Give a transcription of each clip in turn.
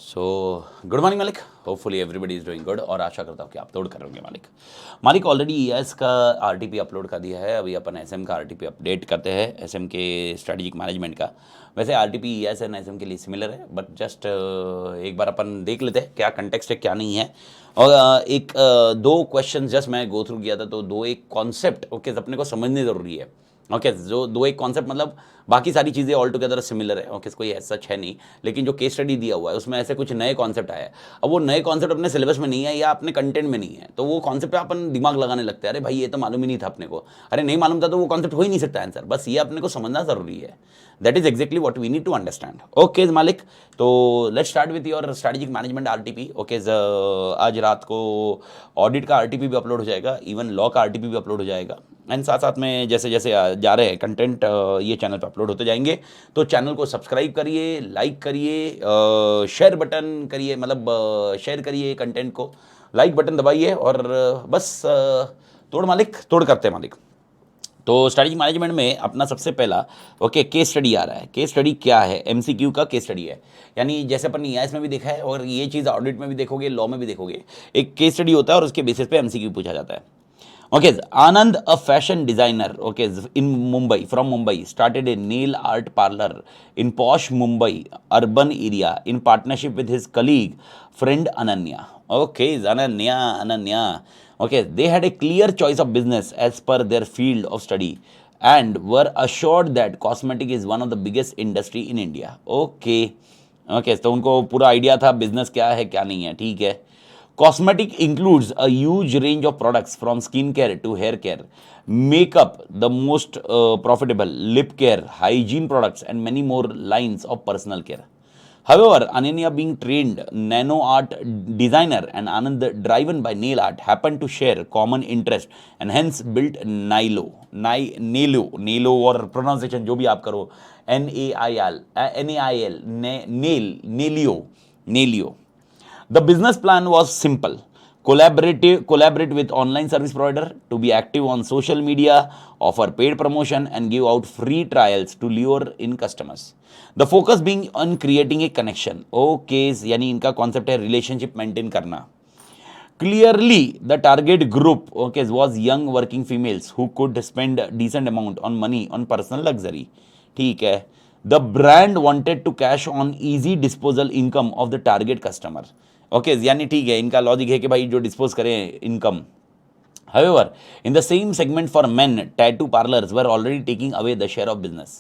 So good morning मालिक, hopefully everybody is doing good. और आशा करता हूँ कि आप अपलोड कर होंगे। मालिक ऑलरेडी ईएस का आरटीपी अपलोड कर दिया है। अभी अपन एसएम का आरटीपी अपडेट करते हैं, एसएम के स्ट्रेटेजिक मैनेजमेंट का। वैसे आरटीपी ईएस एंड एसएम के लिए सिमिलर है, बट जस्ट एक बार अपन देख लेते हैं क्या कंटेक्स्ट है क्या नहीं है। और दो क्वेश्चन जस्ट मैं गो थ्रू किया था, तो दो एक कॉन्सेप्ट ओके अपने को समझने ज़रूरी है। ओके जो दो एक कॉन्सेप्ट मतलब बाकी सारी चीज़ें ऑल टुगेदर सिमिलर है। ओके कोई सच है नहीं, लेकिन जो केस स्टडी दिया हुआ है उसमें ऐसे कुछ नए कॉन्सेप्ट आए हैं। अब वो नए कॉन्सेप्ट अपने सिलेबस में नहीं है या अपने कंटेंट में नहीं है, तो वो कॉन्सेप्ट पे अपन दिमाग लगाने लगते हैं, अरे भाई ये तो मालूम ही नहीं था अपने को। अरे नहीं मालूम था तो वो कॉन्सेप्ट हो ही नहीं सकता आंसर, बस ये अपने को समझना जरूरी है। That is exactly what we need to understand. Okay मालिक, तो let's start with your strategic management RTP. Okay आज रात को ऑडिट का आरटीपी भी अपलोड हो जाएगा, इवन लॉ का आरटीपी भी अपलोड हो जाएगा। एंड साथ साथ में जैसे जैसे जा रहे हैं कंटेंट ये चैनल पर अपलोड होते जाएंगे, तो चैनल को सब्सक्राइब करिए, लाइक करिए, शेयर बटन करिए, मतलब शेयर करिए कंटेंट को, लाइक बटन दबाइए और बस तोड़ मालिक, तोड़ करते हैं मालिक। तो स्ट्रेटेजिक मैनेजमेंट में अपना सबसे पहला ओके केस स्टडी आ रहा है। केस स्टडी क्या है? एमसीक्यू का केस स्टडी है, यानी जैसे अपन ईआईएस में भी देखा है और ये चीज़ ऑडिट में भी देखोगे, लॉ में भी देखोगे, एक केस स्टडी होता है और उसके बेसिस पे एमसीक्यू पूछा जाता है। Okay, Anand, a fashion designer, okay, in Mumbai, from Mumbai, started a nail art parlor in posh Mumbai urban area in partnership with his colleague, friend Ananya. Okay, Ananya. Okay, they had a clear choice of business as per their field of study and were assured that cosmetic is one of the biggest industry in India. Okay, okay, तो उनको पूरा idea था business क्या है क्या नहीं है, ठीक है। Cosmetic includes a huge range of products from skincare to hair care, makeup, the most profitable, lip care, hygiene products, and many more lines of personal care. However, Ananya, being trained nano art designer and Anand, driven by nail art, happened to share common interest and hence built Nailo और pronunciation जो भी आप करो, NAIL, Nailio. The business plan was simple. Collaborate with online service provider to be active on social media, offer paid promotion and give out free trials to lure in customers. The focus being on creating a connection. Okay, यानी इनका concept है relationship maintain करना. Clearly, the target group okay was young working females who could spend a decent amount on money on personal luxury. ठीक है. The brand wanted to cash on easy disposal income of the target customer. Okay यानी ठीक है, इनका logic है कि भाई जो डिस्पोज करें income. However, in the same segment for men, tattoo parlors were already taking away the share of business.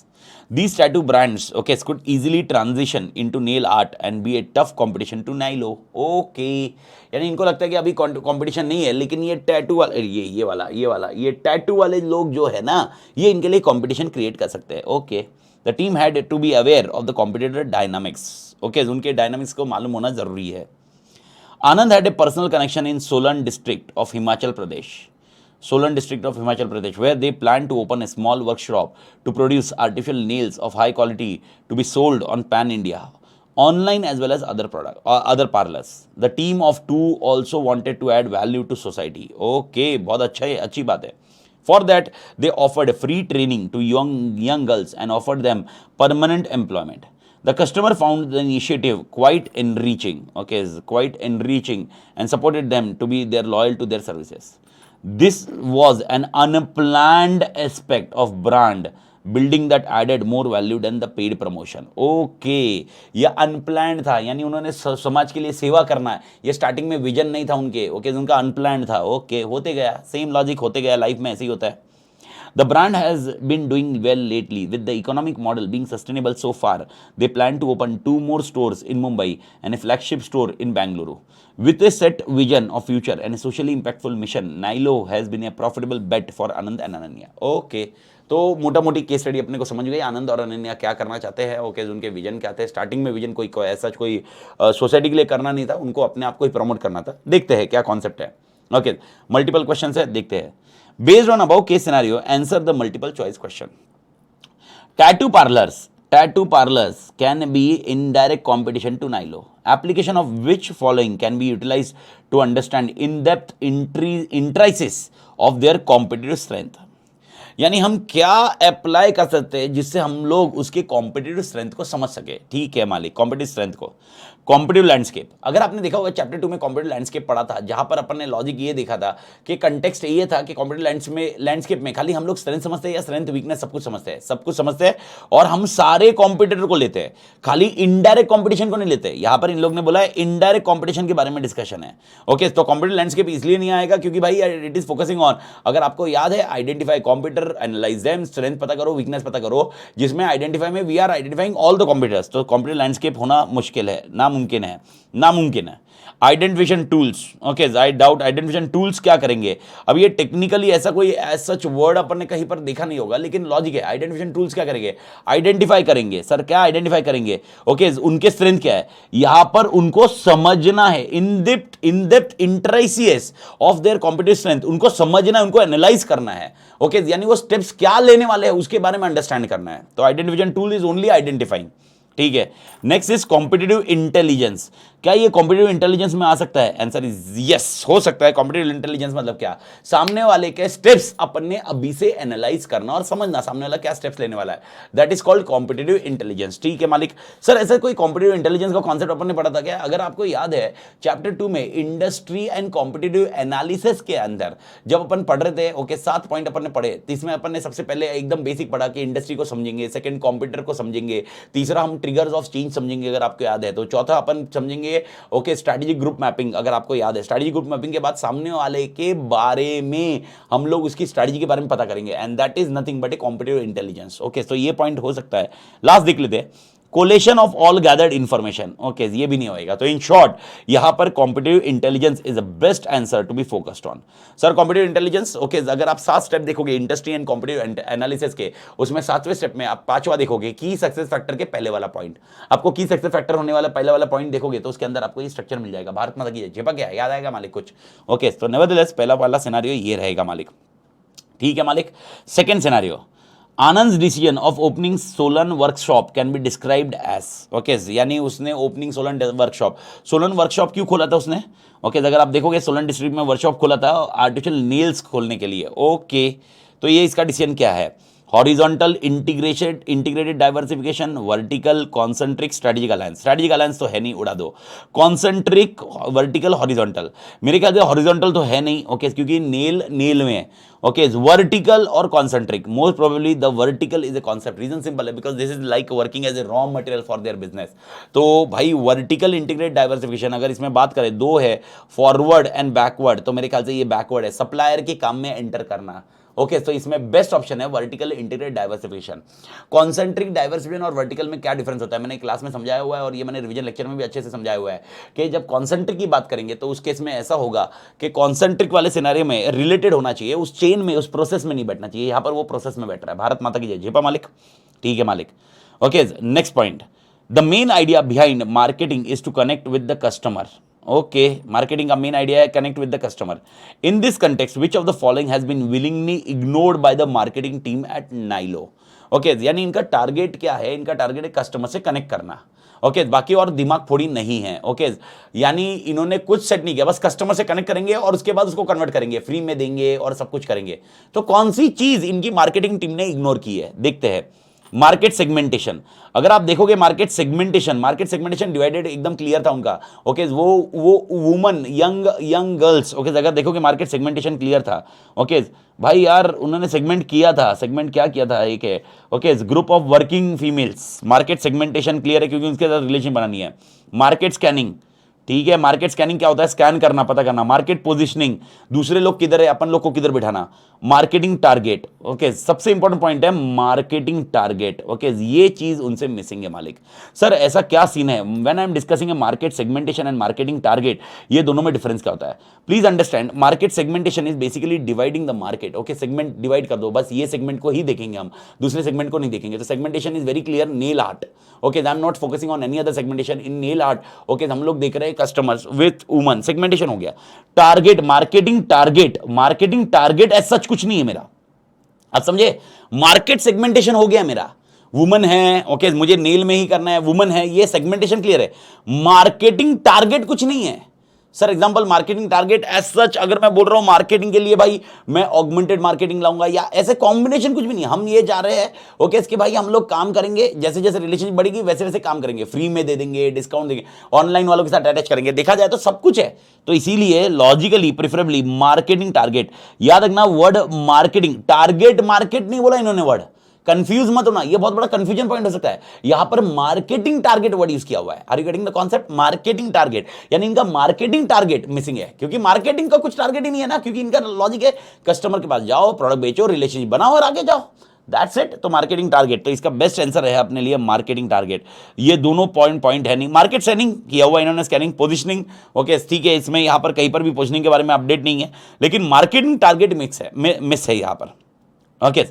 These tattoo brands, okay, could easily transition into nail art and be a tough competition to Nilo. Okay, यानी इनको लगता है कि अभी competition नहीं है, लेकिन ये टैटू वाले ये टैटू वाले लोग जो है ना, ये इनके लिए कंपटीशन क्रिएट कर सकते हैं। Okay, the team had to be aware of the competitor dynamics. Okay, उनके डायनामिक्स को मालूम होना जरूरी है। Anand had a personal connection in Solan district of Himachal Pradesh. Where they plan to open a small workshop to produce artificial nails of high quality to be sold on Pan India, online as well as other parlors. The team of two also wanted to add value to society. Okay, बहुत अच्छा है, अच्छी बात है. For that, they offered free training to young girls and offered them permanent employment. The customer found the initiative quite enriching, and supported them to be loyal to their services. This was an unplanned aspect of brand building that added more value than the paid promotion. Okay, ये unplanned था, यानी उन्होंने समाज के लिए सेवा करना है, ये स्टार्टिंग में विजन नहीं था उनके। ओके, उनका unplanned था। ओके, होते गया, सेम लॉजिक होते गया, लाइफ में ऐसे ही होता है। The brand has been doing well lately with the economic model being sustainable so far. They plan to open 2 more stores in Mumbai and a flagship store in Bangalore. With a set vision of future and a socially impactful mission, Nilo has been a profitable bet for Anand and Ananya. Okay, तो मोटा मोटी case study अपने को समझ गई, आनंद और अनन्या क्या करना चाहते हैं। ओके, उनके विजन क्या थे। स्टार्टिंग में विजन कोई ऐसा कोई सोसाइटी के लिए करना नहीं था, उनको अपने आप को ही प्रमोट करना था। देखते हैं क्या कॉन्सेप्ट है। ओके, मल्टीपल क्वेश्चन है, देखते हैं। Based on above case scenario, answer the multiple choice question. Tattoo parlors can be in direct competition to Nilo. Application of which following can be utilized to understand in-depth intricacies of their competitive strength? यानी हम क्या apply कर सकते हैं जिससे हम लोग उसके कॉम्पिटिटिव स्ट्रेंथ को समझ सके। ठीक है मालिक, कॉम्पिटिटिव स्ट्रेंथ को, कॉम्पिटिटिव लैंडस्केप। अगर आपने देखा होगा चैप्टर 2 में कॉम्पिटिटिव लैंडस्केप पढ़ा था, जहां पर अपन ने लॉजिक ये देखा था कि कंटेक्स्ट ये था कि कॉम्पिटिटिव लैंडस्केप में खाली हम लोग स्ट्रेंथ समझते हैं या स्ट्रेंथ वीकनेस सब कुछ समझते हैं, सब कुछ समझते हैं और हम सारे कॉम्पिटिटर को लेते हैं, खाली इनडायरेक्ट कॉम्पिटिशन को नहीं लेते। यहां पर इन लोग ने बोला है इनडायरेक्ट कॉम्पिटिशन के बारे में डिस्कशन है। ओके, तो कॉम्पिटिटिव लैंडस्केप इसलिए नहीं आएगा क्योंकि भाई इट इज फोकसिंग ऑन, अगर आपको याद है, identify competitor, analyse them, strength पता करो, वीकनेस पता करो, जिसमें आइडेंटिफाई में we are identifying all the competitors. तो कॉम्पिटिटिव लैंडस्केप होना मुश्किल है, नामुमकिन है, नामुमकिन है। Identification tools, okay, I doubt identification tools क्या करेंगे। अब ये टेक्निकली ऐसा कोई एज सच वर्ड अपन ने कहीं पर देखा नहीं होगा, लेकिन लॉजिक है। आइडेंटिफिकेशन टूल्स क्या करेंगे, आइडेंटिफाई करेंगे। सर क्या आइडेंटिफाई करेंगे, ओके, उनके स्ट्रेंथ क्या है, यहां पर उनको समझना है, in depth intricacies of their competitive strength, उनको समझना है, उनको एनालाइज करना है। ओके, यानी वो स्टेप्स क्या लेने वाले हैं उसके बारे में अंडरस्टैंड करना है। तो identification tool is only identifying. ठीक है, नेक्स्ट इज कॉम्पिटिटिव इंटेलिजेंस। क्या ये कॉम्पिटिटिव इंटेलिजेंस में आ सकता है, आंसर इज यस, हो सकता है। कॉम्पिटिटिव इंटेलिजेंस मतलब क्या, सामने वाले के स्टेप्स अपन ने अभी से एनालाइज करना और समझना सामने वाला क्या स्टेप्स लेने वाला है, that is called competitive intelligence. ठीक है मालिक। सर ऐसा कोई कॉम्पिटिटिव इंटेलिजेंस का कॉन्सेप्ट अपन ने पढ़ा था क्या, अगर आपको याद है चैप्टर 2 में इंडस्ट्री एंड कॉम्पिटिटिव एनालिसिस के अंदर जब अपन पढ़ रहे थे, ओके, 7 पॉइंट अपन ने पढ़े, तो इसमें अपन ने सबसे पहले एकदम बेसिक पढ़ा कि इंडस्ट्री को समझेंगे, सेकंड कॉम्पिटिटर को समझेंगे, तीसरा हम ट्रिगर्स ऑफ चेंज समझेंगे अगर आपको याद है, तो चौथा अपन समझेंगे ओके स्ट्रैटेजिक ग्रुप मैपिंग, अगर आपको याद है। स्ट्रैटेजिक ग्रुप मैपिंग के बाद सामने वाले के बारे में हम लोग उसकी स्ट्रैटेजी के बारे में पता करेंगे, and that is nothing but A competitive intelligence. Okay, तो ये पॉइंट हो सकता है। लास्ट देख लेते हैं, collation of all gathered information. Okay, ये भी नहीं होएगा। तो इन शॉर्ट यहां पर competitive intelligence is the best answer to be focused on. Sir competitive intelligence, okay, अगर आप 7 स्टेप देखोगे इंडस्ट्री एंड कॉम्पिटिटिव एनालिसिस के, उसमें 7वें स्टेप में आप 5वां देखोगे की सक्सेस फैक्टर के पहले वाला पॉइंट, आपको की सक्सेस फैक्टर होने वाला पहले वाला पॉइंट देखोगे तो उसके अंदर आपको ये स्ट्रक्चर मिल जाएगा। भारत माता की जय, क्या याद आएगा मालिक कुछ। ओके, तो नेवरदलेस पहला वाला सिनेरियो ये रहेगा मालिक। ठीक है मालिक। Second scenario, Anand decision of opening Solan workshop can be described as, okay, यानी उसने ओपनिंग सोलन वर्कशॉप क्यों खोला था उसने, ओके, अगर आप देखोगे सोलन डिस्ट्रिक्ट में वर्कशॉप खोला था आर्टिफिशियल नेल्स खोलने के लिए। ओके, तो ये इसका डिसीजन क्या है, horizontal integrated diversification, vertical, concentric, strategic alliance. Strategic alliance तो है नहीं, उड़ा दो। कॉन्सेंट्रिक, वर्टिकल, हॉरिजॉन्टल, मेरे ख्याल से हॉरिजॉन्टल तो है नहीं, ओके, क्योंकि नेल में है। ओके, वर्टिकल और concentric, most probably the vertical is a concept. Reason simple है, because this is like working as a raw material for their business. तो भाई वर्टिकल इंटीग्रेटेड डाइवर्सिफिकेशन अगर इसमें बात करें, 2 है, फॉरवर्ड एंड बैकवर्ड, तो मेरे ख्याल से ये बैकवर्ड है, सप्लायर के काम में एंटर करना। ओके, तो इसमें बेस्ट ऑप्शन है vertical integrated diversification. Concentric diversification और वर्टिकल में क्या डिफरेंस होता है, मैंने क्लास में समझाया हुआ है और ये मैंने रिवीजन लेक्चर में भी अच्छे से समझाया हुआ है कि जब कॉन्सेंट्रिक की बात करेंगे तो उस केस में ऐसा होगा कि कॉन्सेंट्रिक वाले सिनेरियो में रिलेटेड होना चाहिए, उस चेन में, उस प्रोसेस में नहीं बैठना चाहिए। यहां पर वो प्रोसेस में बैठ रहा है। भारत माता की जय, जेपा मालिक। ठीक है मालिक। Okay, next point, the main idea behind marketing is to connect with the customer. Okay, marketing का मेन आइडिया है connect with the customer. In this context which of the following has been willingly ignored by the marketing team at Nylo. Okay, यानी इनका target क्या है, इनका target है customer से connect करना। ओके, बाकी और दिमाग फोड़ी नहीं है। ओके, यानी इन्होंने कुछ सेट नहीं किया, बस कस्टमर से कनेक्ट करेंगे और उसके बाद उसको कन्वर्ट करेंगे, फ्री में देंगे और सब कुछ करेंगे। तो कौन सी चीज इनकी मार्केटिंग टीम ने इग्नोर की है, देखते हैं। मार्केट सेगमेंटेशन, अगर आप देखोगे मार्केट सेगमेंटेशन डिवाइडेड एकदम क्लियर था उनका। ओके, वो वुमन, यंग गर्ल्स, ओके, अगर देखोगे मार्केट सेगमेंटेशन क्लियर था। ओके भाई यार, उन्होंने सेगमेंट किया था, सेगमेंट क्या किया था, एक है okay group of working females. Market segmentation clear है क्योंकि उसके साथ रिलेशन बनानी है। मार्केट स्कैनिंग, ठीक है, मार्केट स्कैनिंग क्या होता है, स्कैन करना, पता करना। मार्केट पोजीशनिंग, दूसरे लोग किधर है, अपन लोग को किधर बिठाना। मार्केटिंग टारगेट, ओके, सबसे इंपॉर्टेंट पॉइंट है मार्केटिंग टारगेट। ओके, ये चीज उनसे मिसिंग है मालिक। सर ऐसा क्या सीन है, when I am discussing A market segmentation and marketing target, ये दोनों में डिफरेंस क्या होता है, please understand. Market segmentation is basically dividing the market. Okay, segment divide कर दो, बस ये सेगमेंट को ही देखेंगे हम, दूसरे सेगमेंट को नहीं देखेंगे। तो segmentation is very clear, nail art. Okay, I am not focusing on any other segmentation in nail art. Okay, हम लोग देख रहे हैं कस्टमर्स विथ वुमन, सेगमेंटेशन हो गया। टारगेट, मार्केटिंग टारगेट ऐसा सच कुछ नहीं है मेरा, आप समझे। मार्केट सेगमेंटेशन हो गया मेरा, वुमन है, ओके, मुझे नेल में ही करना है, वुमन है, ये सेगमेंटेशन क्लियर है। मार्केटिंग टारगेट कुछ नहीं है, sir example marketing target as such अगर मैं बोल रहा हूं मार्केटिंग के लिए भाई मैं ऑगमेंटेड मार्केटिंग लाऊंगा या ऐसे कॉम्बिनेशन कुछ भी नहीं, हम ये जा रहे हैं ओके इसके भाई हम लोग काम करेंगे, जैसे जैसे रिलेशनशिप बढ़ेगी वैसे वैसे काम करेंगे, फ्री में दे देंगे, डिस्काउंट देंगे, ऑनलाइन वालों के साथ अटैच करेंगे, देखा जाए तो सब कुछ है। तो इसीलिए लॉजिकली प्रिफरेबली मार्केटिंग टारगेट, याद रखना वर्ड मार्केटिंग, टारगेट मार्केट नहीं बोला इन्होंने वर्ड, कंफ्यूज मत होना, ये बहुत बड़ा कंफ्यूजन पॉइंट हो सकता है। यहां पर मार्केटिंग टारगेट वर्ड यूज किया हुआ है, are you getting the concept, marketing target, यानी इनका मार्केटिंग टारगेट मिसिंग है, क्योंकि मार्केटिंग का कुछ टारगेट ही नहीं है ना, क्योंकि इनका लॉजिक है कस्टमर के पास जाओ, प्रोडक्ट बेचो, रिलेशनशिप बनाओ और आगे जाओ, दैट्स इट। तो मार्केटिंग टारगेट, तो इसका बेस्ट आंसर है अपने लिए मार्केटिंग टारगेट। ये दोनों पॉइंट है नहीं, मार्केट स्कैनिंग किया हुआ इन्होंने, स्कैनिंग पोजिशनिंग ओके ठीक है, इसमें यहां पर कहीं पर भी पोजिशनिंग के बारे में अपडेट नहीं है, लेकिन मार्केटिंग टारगेट मिस है यहां पर okay.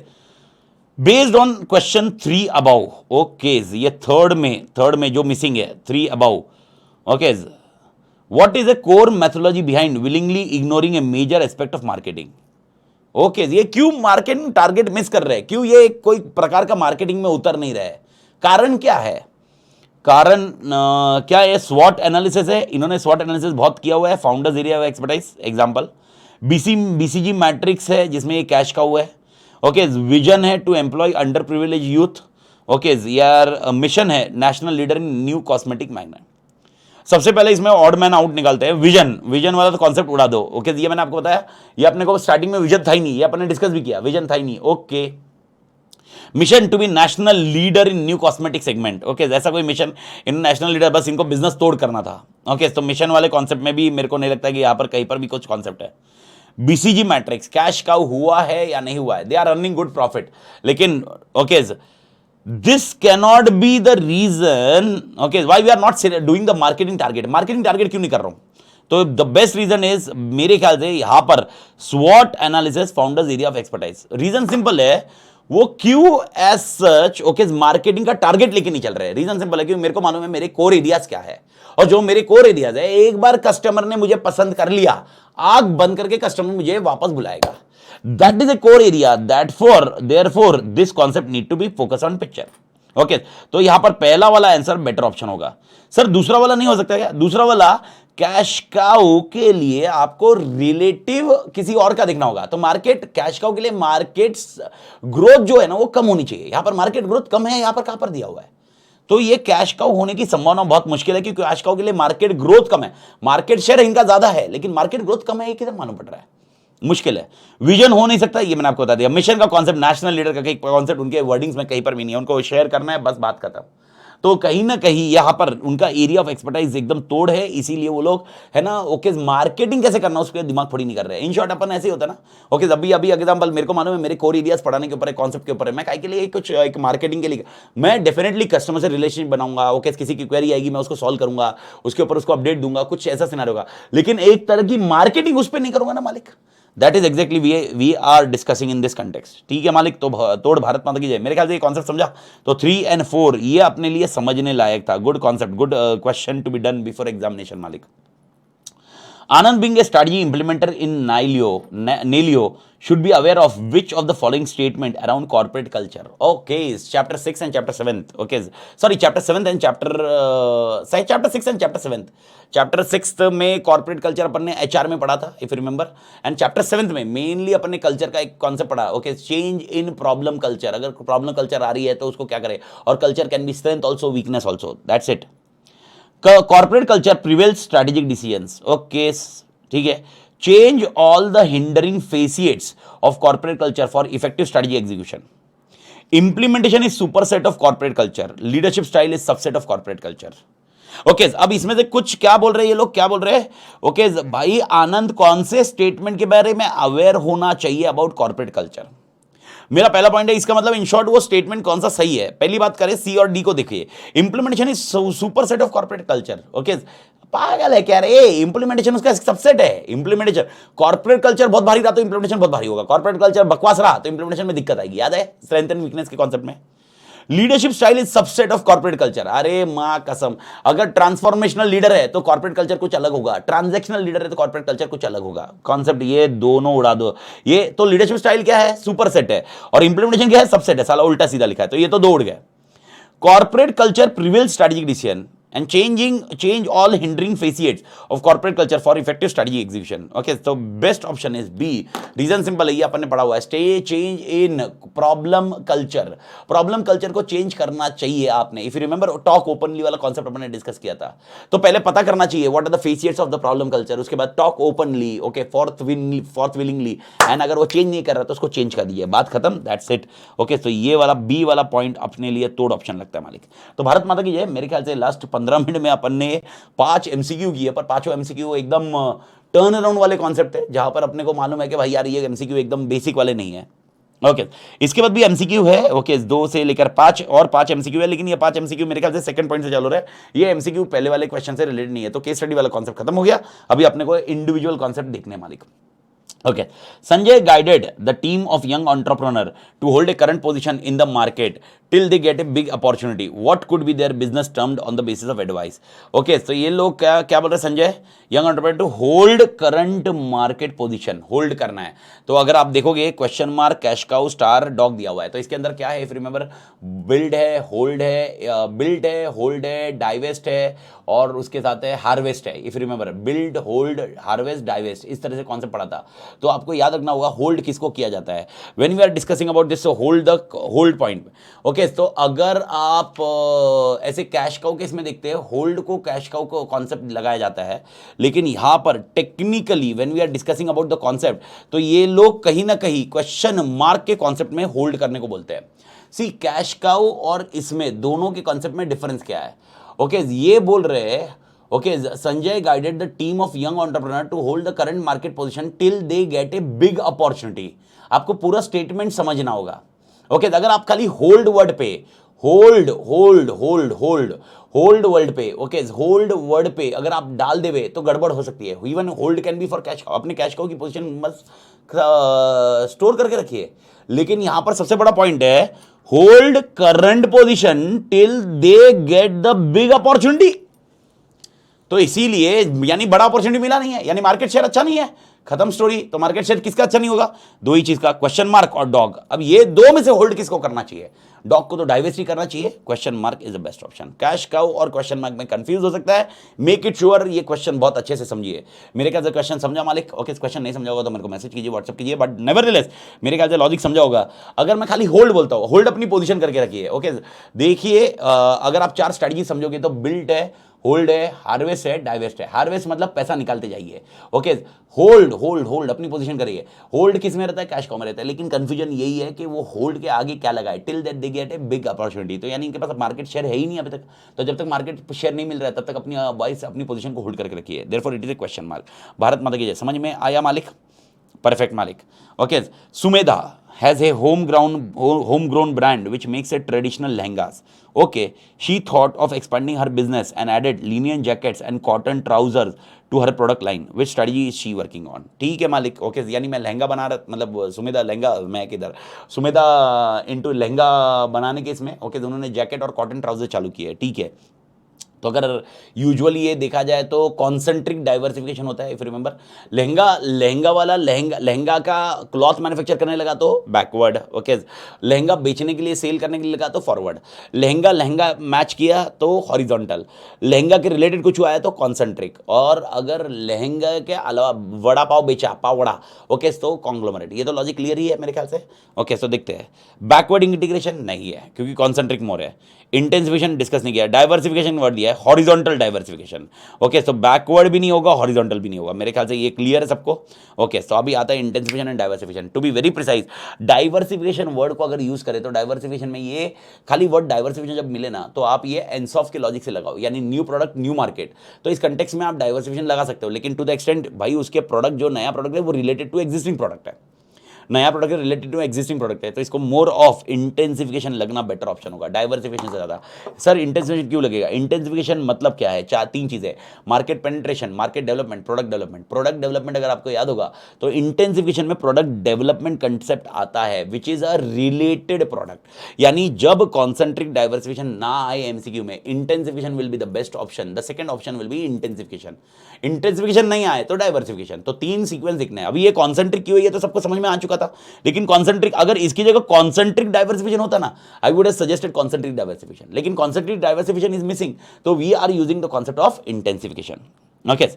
Based on question 3 above okay, ये थर्ड में जो मिसिंग है 3 above okay, what is a core methodology behind willingly ignoring a major aspect of marketing okay. ये क्यों मार्केटिंग टारगेट मिस कर रहे हैं, क्यों ये कोई प्रकार का मार्केटिंग में उतर नहीं रहे, कारण क्या है, कारण क्या ये स्वॉट एनालिसिस है, इन्होंने स्वॉट एनालिसिस बहुत किया हुआ है, founders area of expertise example, BCG matrix है जिसमें ये कैश का हुआ है ओके, विजन है to employ under privilege youth okay, यार मिशन है national leader in new cosmetic magnet. सबसे पहले इसमें ऑड मैन आउट निकालते हैं, विजन वाला तो कॉन्सेप्ट उड़ा दो ओके, ये मैंने आपको बताया, ये अपने को स्टार्टिंग में विजन था ही नहीं, ये अपने डिस्कस भी किया, विजन था ही नहीं okay. Mission to be national leader in new cosmetic segment okay, ऐसा कोई मिशन इन नेशनल लीडर, बस इनको बिजनेस तोड़ करना था ओके। तो मिशन वाले कॉन्सेप्ट में भी मेरे को नहीं लगता कि यहां पर कहीं पर भी कुछ कॉन्सेप्ट है। बीसीजी मैट्रिक्स, कैश काउ हुआ है या नहीं हुआ है, they are earning good profit, लेकिन okay this cannot be the reason okay why we are not doing the marketing target. Marketing target क्यों नहीं कर रहा हूं, तो द बेस्ट रीजन इज मेरे ख्याल से यहां पर स्वॉट analysis founders area of expertise. Reason simple है, वो क्यों एज सच ओके मार्केटिंग का टारगेट लेके नहीं चल रहे हैं, रीजन सिंपल है क्योंकि मेरे को मालूम है मेरे कोर एरियाज क्या है, और जो मेरे कोर एरियाज है एक बार कस्टमर ने मुझे पसंद कर लिया, आंख बंद करके कस्टमर मुझे वापस बुलाएगा, that is a core area, that for therefore this concept need to be focus on picture okay. तो यहां पर पहला वाला आंसर बेटर ऑप्शन होगा। सर दूसरा वाला नहीं हो सकता क्या, दूसरा वाला कैश काउ के लिए आपको रिलेटिव किसी और का देखना होगा, तो मार्केट कैश काउ के लिए मार्केट ग्रोथ जो है ना वो कम होनी चाहिए, यहां पर मार्केट ग्रोथ कम है, यहां पर कहां पर दिया हुआ है, तो ये कैश काउ होने की संभावना बहुत मुश्किल है, क्योंकि कैश काउ के लिए मार्केट ग्रोथ कम है, मार्केट शेयर इनका ज्यादा है लेकिन मार्केट ग्रोथ कम है, ये किधर मालूम पड़ रहा है, मुश्किल है। विजन हो नहीं सकता, ये मैंने आपको बता दिया। मिशन का कॉन्सेप्ट, नेशनल लीडर का कॉन्सेप्ट उनके वर्डिंग्स में कहीं पर भी नहीं है, उनको शेयर करना है बस, बात खत्म। तो कहीं ना कहीं यहां पर उनका एरिया ऑफ एक्सपर्टाइज एकदम तोड़ है, इसीलिए वो लोग है ना ओके मार्केटिंग कैसे करना उस पर दिमाग थोड़ी नहीं कर रहे हैं। इन शॉर्ट अपन ऐसे ही होता है ना ओके, अभी एग्जांपल मेरे को मालूम है मेरे कोर एरियाज पढ़ाने के ऊपर है, कॉन्सेप्ट के ऊपर है, मैं काय के लिए कुछ एक मार्केटिंग के लिए मैं डेफिनेटली कस्टमर से रिलेशनशिप बनाऊंगा ओके, किसी की क्वेरी आएगी मैं उसको सॉल्व करूंगा, उसके ऊपर उसको अपडेट दूंगा, कुछ ऐसा सिनेरियो होगा, लेकिन एक तरह की मार्केटिंग उस पर नहीं करूंगा ना मालिक। That is exactly we are discussing in this context, ठीक है मालिक। तो तोड़ भारत माता की जय, मेरे ख्याल से ये कॉन्सेप्ट समझा, तो 3 and 4 ये अपने लिए समझने लायक था, good concept, good question to be done before examination मालिक। Anand being a strategy implementer in Nelio should be aware of which of the following statement around corporate culture. Okay, chapter 6 and chapter 7th. Okay, sorry, chapter 7th and chapter 6 and chapter 7th. Chapter 6th में corporate culture अपन ने HR में पढ़ा था, if you remember, and chapter 7th में mainly अपन ने culture का एक concept पढ़ा. Okay, change in problem culture. अगर problem culture आ रही है तो उसको क्या करें, और culture can be strength also, weakness also. That's it. Corporate culture prevails strategic decisions okay, ठीक है, change all the hindering facets of corporate culture for effective strategy execution, implementation is superset of corporate culture, leadership style is subset of corporate culture okay. अब इसमें से कुछ क्या बोल रहे हैं ये लोग, क्या बोल रहे हैं ओके भाई आनंद कौन से स्टेटमेंट के बारे में अवेयर होना चाहिए अबाउट कॉर्पोरेट कल्चर। मेरा पहला पॉइंट है, इसका मतलब इन शॉर्ट वो स्टेटमेंट कौन सा सही है। पहली बात करें सी और डी को देखिए, implementation is super set of corporate culture okay, पागल है क्या रे, इंप्लीमेंटेशन उसका सबसेट है। इंप्लीमेंटेशन कॉर्पोरेट कल्चर बहुत भारी रहा तो इंप्लीमेंटेशन बहुत भारी होगा, कॉर्पोरेट कल्चर बकवास रहा तो इंप्लीमेंटेशन में दिक्कत आएगी, याद है स्ट्रेंथ एंड वीकनेस के कॉन्सेप्ट में। Leadership style is subset of corporate culture, अरे मां कसम, अगर ट्रांसफॉर्मेशनल लीडर है तो कॉर्पोरेट कल्चर कुछ अलग होगा, ट्रांजैक्शनल लीडर है तो कॉर्पोरेट कल्चर कुछ अलग होगा। कॉन्सेप्ट ये दोनों उड़ा दो, ये तो लीडरशिप स्टाइल क्या है, सुपर सेट है, और इंप्लीमेंटेशन क्या है, सबसेट है, साला उल्टा सीधा लिखा है, तो ये तो दो उड़ गए। Corporate culture prevail strategic decision and change all hindering facets of corporate culture for effective strategy execution. Okay, so best option is B. Reason simple है, ये अपन ने पढ़ा हुआ है, stay change in problem culture. Problem culture को change करना चाहिए आपने. If you remember talk openly वाला कॉन्सेप्ट अपन ने डिस्कस किया था, तो पहले पता करना चाहिए what are the facets of the problem culture, उसके बाद talk openly, okay, forth willingly, and अगर वो चेंज नहीं कर रहा तो उसको चेंज कर दीजिए, बात खत्म, दैट्स इट. ओके, तो ये वाला बी वाला पॉइंट अपने लिए तोड़ ऑप्शन लगता है मालिक. तो भारत माता की जय. मेरे ख्याल से लास्ट 15 मिनट में अपन ने 5 एमसीक्यू किए, पर पांचों एमसीक्यू एकदम टर्न अराउंड वाले कॉन्सेप्ट है, जहां पर अपने को मालूम है कि भाई यार ये एमसीक्यू एकदम बेसिक वाले नहीं है. ओके, इसके बाद भी एमसीक्यू है. ओके, 2 से लेकर 5 और 5 एमसीक्यू है, लेकिन ये 5 एमसीक्यू मेरे ख्याल से सेकंड पॉइंट से चालू रहा है. ये एमसीक्यू पहले वाले क्वेश्चन से रिलेटेड नहीं है, तो केस स्टडी वाला कॉन्सेप्ट खत्म हो गया. अभी अपने को इंडिविजुअल कॉन्सेप्ट देखने मालिक. Okay, Sanjay guided the team of young entrepreneur to hold a current position in the market till they get a big opportunity. What could be their business termed on the basis of advice? Okay, so ये लोग क्या क्या बोल रहे हैं Sanjay? Young entrepreneur to hold current market position, hold करना है. तो अगर आप देखोगे question mark, cash cow, star, dog दिया हुआ है, तो इसके अंदर क्या है? इफ रिमेंबर, बिल्ड है, होल्ड है, बिल्ड है, होल्ड है, डाइवेस्ट है, और उसके साथ है हार्वेस्ट है. If remember, build, hold, harvest, divest, इस तरह से कॉन्सेप्ट पढ़ा था. तो आपको याद रखना होगा होल्ड किसको किया जाता है. When we are discussing about this hold the hold point. Okay, तो अगर आप ऐसे कैश काउ केस में देखते हैं, होल्ड को कैश काउ को कॉन्सेप्ट लगाया जाता है, लेकिन यहां पर technically when we are discussing about the concept, तो ये लोग कहीं ना कहीं क्वेश्चन मार्क के कॉन्सेप्ट में होल्ड करने को बोलते हैं. सी, कैश काउ और इसमें दोनों के कॉन्सेप्ट में डिफरेंस क्या है? ओके, ये बोल रहे हैं, okay, Sanjay guided the team of young entrepreneur to hold the current market position till they get a big opportunity. आपको पूरा स्टेटमेंट समझना होगा. ओके, अगर आप खाली होल्ड वर्ड पे, hold hold hold hold hold word पे, ओके, होल्ड वर्ड पे अगर आप डाल देवे तो गड़बड़ हो सकती है. Even hold can be for cash cow. अपने कैश काउ की पोजीशन मत स्टोर करके रखिए, लेकिन यहां पर सबसे बड़ा पॉइंट है hold current position till they get the big opportunity. तो इसीलिए यानी बड़ा अपॉर्चुनिटी मिला नहीं है, यानी मार्केट शेयर अच्छा नहीं है, खत्म स्टोरी. तो मार्केट शेयर किसका अच्छा नहीं होगा? दो ही चीज का, क्वेश्चन मार्क और डॉग. अब ये दो में से होल्ड किसको करना चाहिए? डॉग को तो डाइवर्सिटी करना चाहिए. Question mark is the best option. Cash cow और क्वेश्चन मार्क में कंफ्यूज हो सकता है. मेक इट श्योर ये क्वेश्चन बहुत अच्छे से समझिए. मेरे ख्याल से क्वेश्चन समझा मालिक? ओके, क्वेश्चन नहीं समझा होगा तो मेरे को मैसेज कीजिए, व्हाट्सअप कीजिए, बट नेवरदलेस मेरे ख्याल से लॉजिक समझा होगा. अगर मैं खाली होल्ड बोलता हूँ, होल्ड अपनी पोजीशन करके रखिए. ओके, देखिए, अगर आप 4 स्ट्रेटजी समझोगे तो बिल्ट है, होल्ड है, हार्वेस्ट है, डाइवेस्ट है. हार्वेस्ट मतलब पैसा निकालते जाइए. ओके, होल्ड होल्ड होल्ड अपनी पोजीशन करिए. होल्ड किस में रहता है? कैश काउ में रहता है. लेकिन कंफ्यूजन यही है कि वो होल्ड के आगे क्या लगा है? Till that they get a big opportunity. तो यानी इनके पास मार्केट शेयर है ही नहीं अभी तक. तो जब तक मार्केट शेयर नहीं मिल रहा है तब तक अपनी वॉइस, अपनी पोजीशन को होल्ड करके रखिए. Therefore it is A question mark. Bharat माता की जय. समझ में आया मालिक? Perfect, Malik. Okay, Sumedha has a homegrown brand which makes a traditional lehengas. Okay, she thought of expanding her business and added linen jackets and cotton trousers to her product line. Which strategy is she working on? ठीक है मालिक. Okay, यानी मैं लहंगा बना रहा, मतलब सुमेधा लहंगा, मैं किधर, सुमेधा इनटू लहंगा बनाने के इसमें. ओके, उन्होंने जैकेट और कॉटन ट्राउजर चालू किए. ठीक है, तो अगर यूजुअली ये देखा जाए तो कॉन्सेंट्रिक डाइवर्सिफिकेशन होता है. इफ रिमेंबर, लहंगा वाला लहंगा का क्लॉथ मैन्युफैक्चर करने लगा तो बैकवर्ड. ओके, लहंगा बेचने के लिए, सेल करने के लिए लगा तो फॉरवर्ड. लहंगा मैच किया तो हॉरिजॉन्टल. लहंगा के रिलेटेड कुछ आया तो कॉन्सेंट्रिक. और अगर लहंगा के अलावा वड़ा पाव बेचा, पाव वड़ा, ओके, तो कॉन्ग्लोमरेट. ये तो लॉजिक क्लियर ही है मेरे ख्याल से. ओके, तो देखते हैं. बैकवर्ड इंटीग्रेशन नहीं है क्योंकि कॉन्सेंट्रिक मोर है. इंटेंसिफिकेशन डिस्कस नहीं किया. डाइवर्सिफिकेशन वर्ड दिया है, हॉरिजॉन्टल डाइवर्सिफिकेशन. ओके, तो बैकवर्ड भी नहीं होगा, हॉरिजॉन्टल भी नहीं होगा. मेरे ख्याल से ये क्लियर है सबको. ओके, तो अभी आता है intensification and diversification. To be very precise, diversification word को अगर यूज करें तो डाइवर्सिफिकेशन में ये खाली वर्ड डाइवर्सिफिकेशन जब मिले ना, तो आप ये एनसॉफ के लॉजिक से लगाओ, यानी न्यू प्रोडक्ट न्यू मार्केट. तो इस कंटेक्स्ट में आप डाइवर्सिफिकेशन लगा सकते हो, लेकिन टू द एक्सटेंट भाई उसके प्रोडक्ट, जो नया प्रोडक्ट है वो रिलेटेड टू एग्जिस्टिंग प्रोडक्ट है, नया product related to existing product है. तो इसको मोर ऑफ इंटेंसिफिकेशन लगना बेटर ऑप्शन होगा डाइवर्सिफिकेशन से ज़्यादा. सर इंटेंसिफिकेशन क्यों लगेगा? इंटेंसिफिकेशन मतलब क्या है? 3 चीज़ें: market penetration, market development, product development. Product development अगर आपको याद होगा तो इंटेंसिफिकेशन में प्रोडक्ट डेवलपमेंट कंसेप्ट आता है, which is a related product. यानी जब कॉन्सेंट्रिक डाइवर्सिफिकेशन ना आए एमसीक्यू में, intensification will be the best option. The second option will be intensification. Intensification नहीं आए तो डाइवर्सिफिकेशन. तो 3 सीक्वेंस दिखने हैं. अभी ये कॉन्सेंट्रिक क्यों है ये तो सबको समझ में आ चुका चुका था। लेकिन कॉन्सेंट्रिक, अगर इसकी जगह कॉन्सेंट्रिक डाइवर्सिफिकेशन होता ना, I would have suggested concentric diversification, लेकिन कॉन्सेंट्रिक डाइवर्सिफिकेशन इज मिसिंग, तो we are using the concept of intensification. Okay,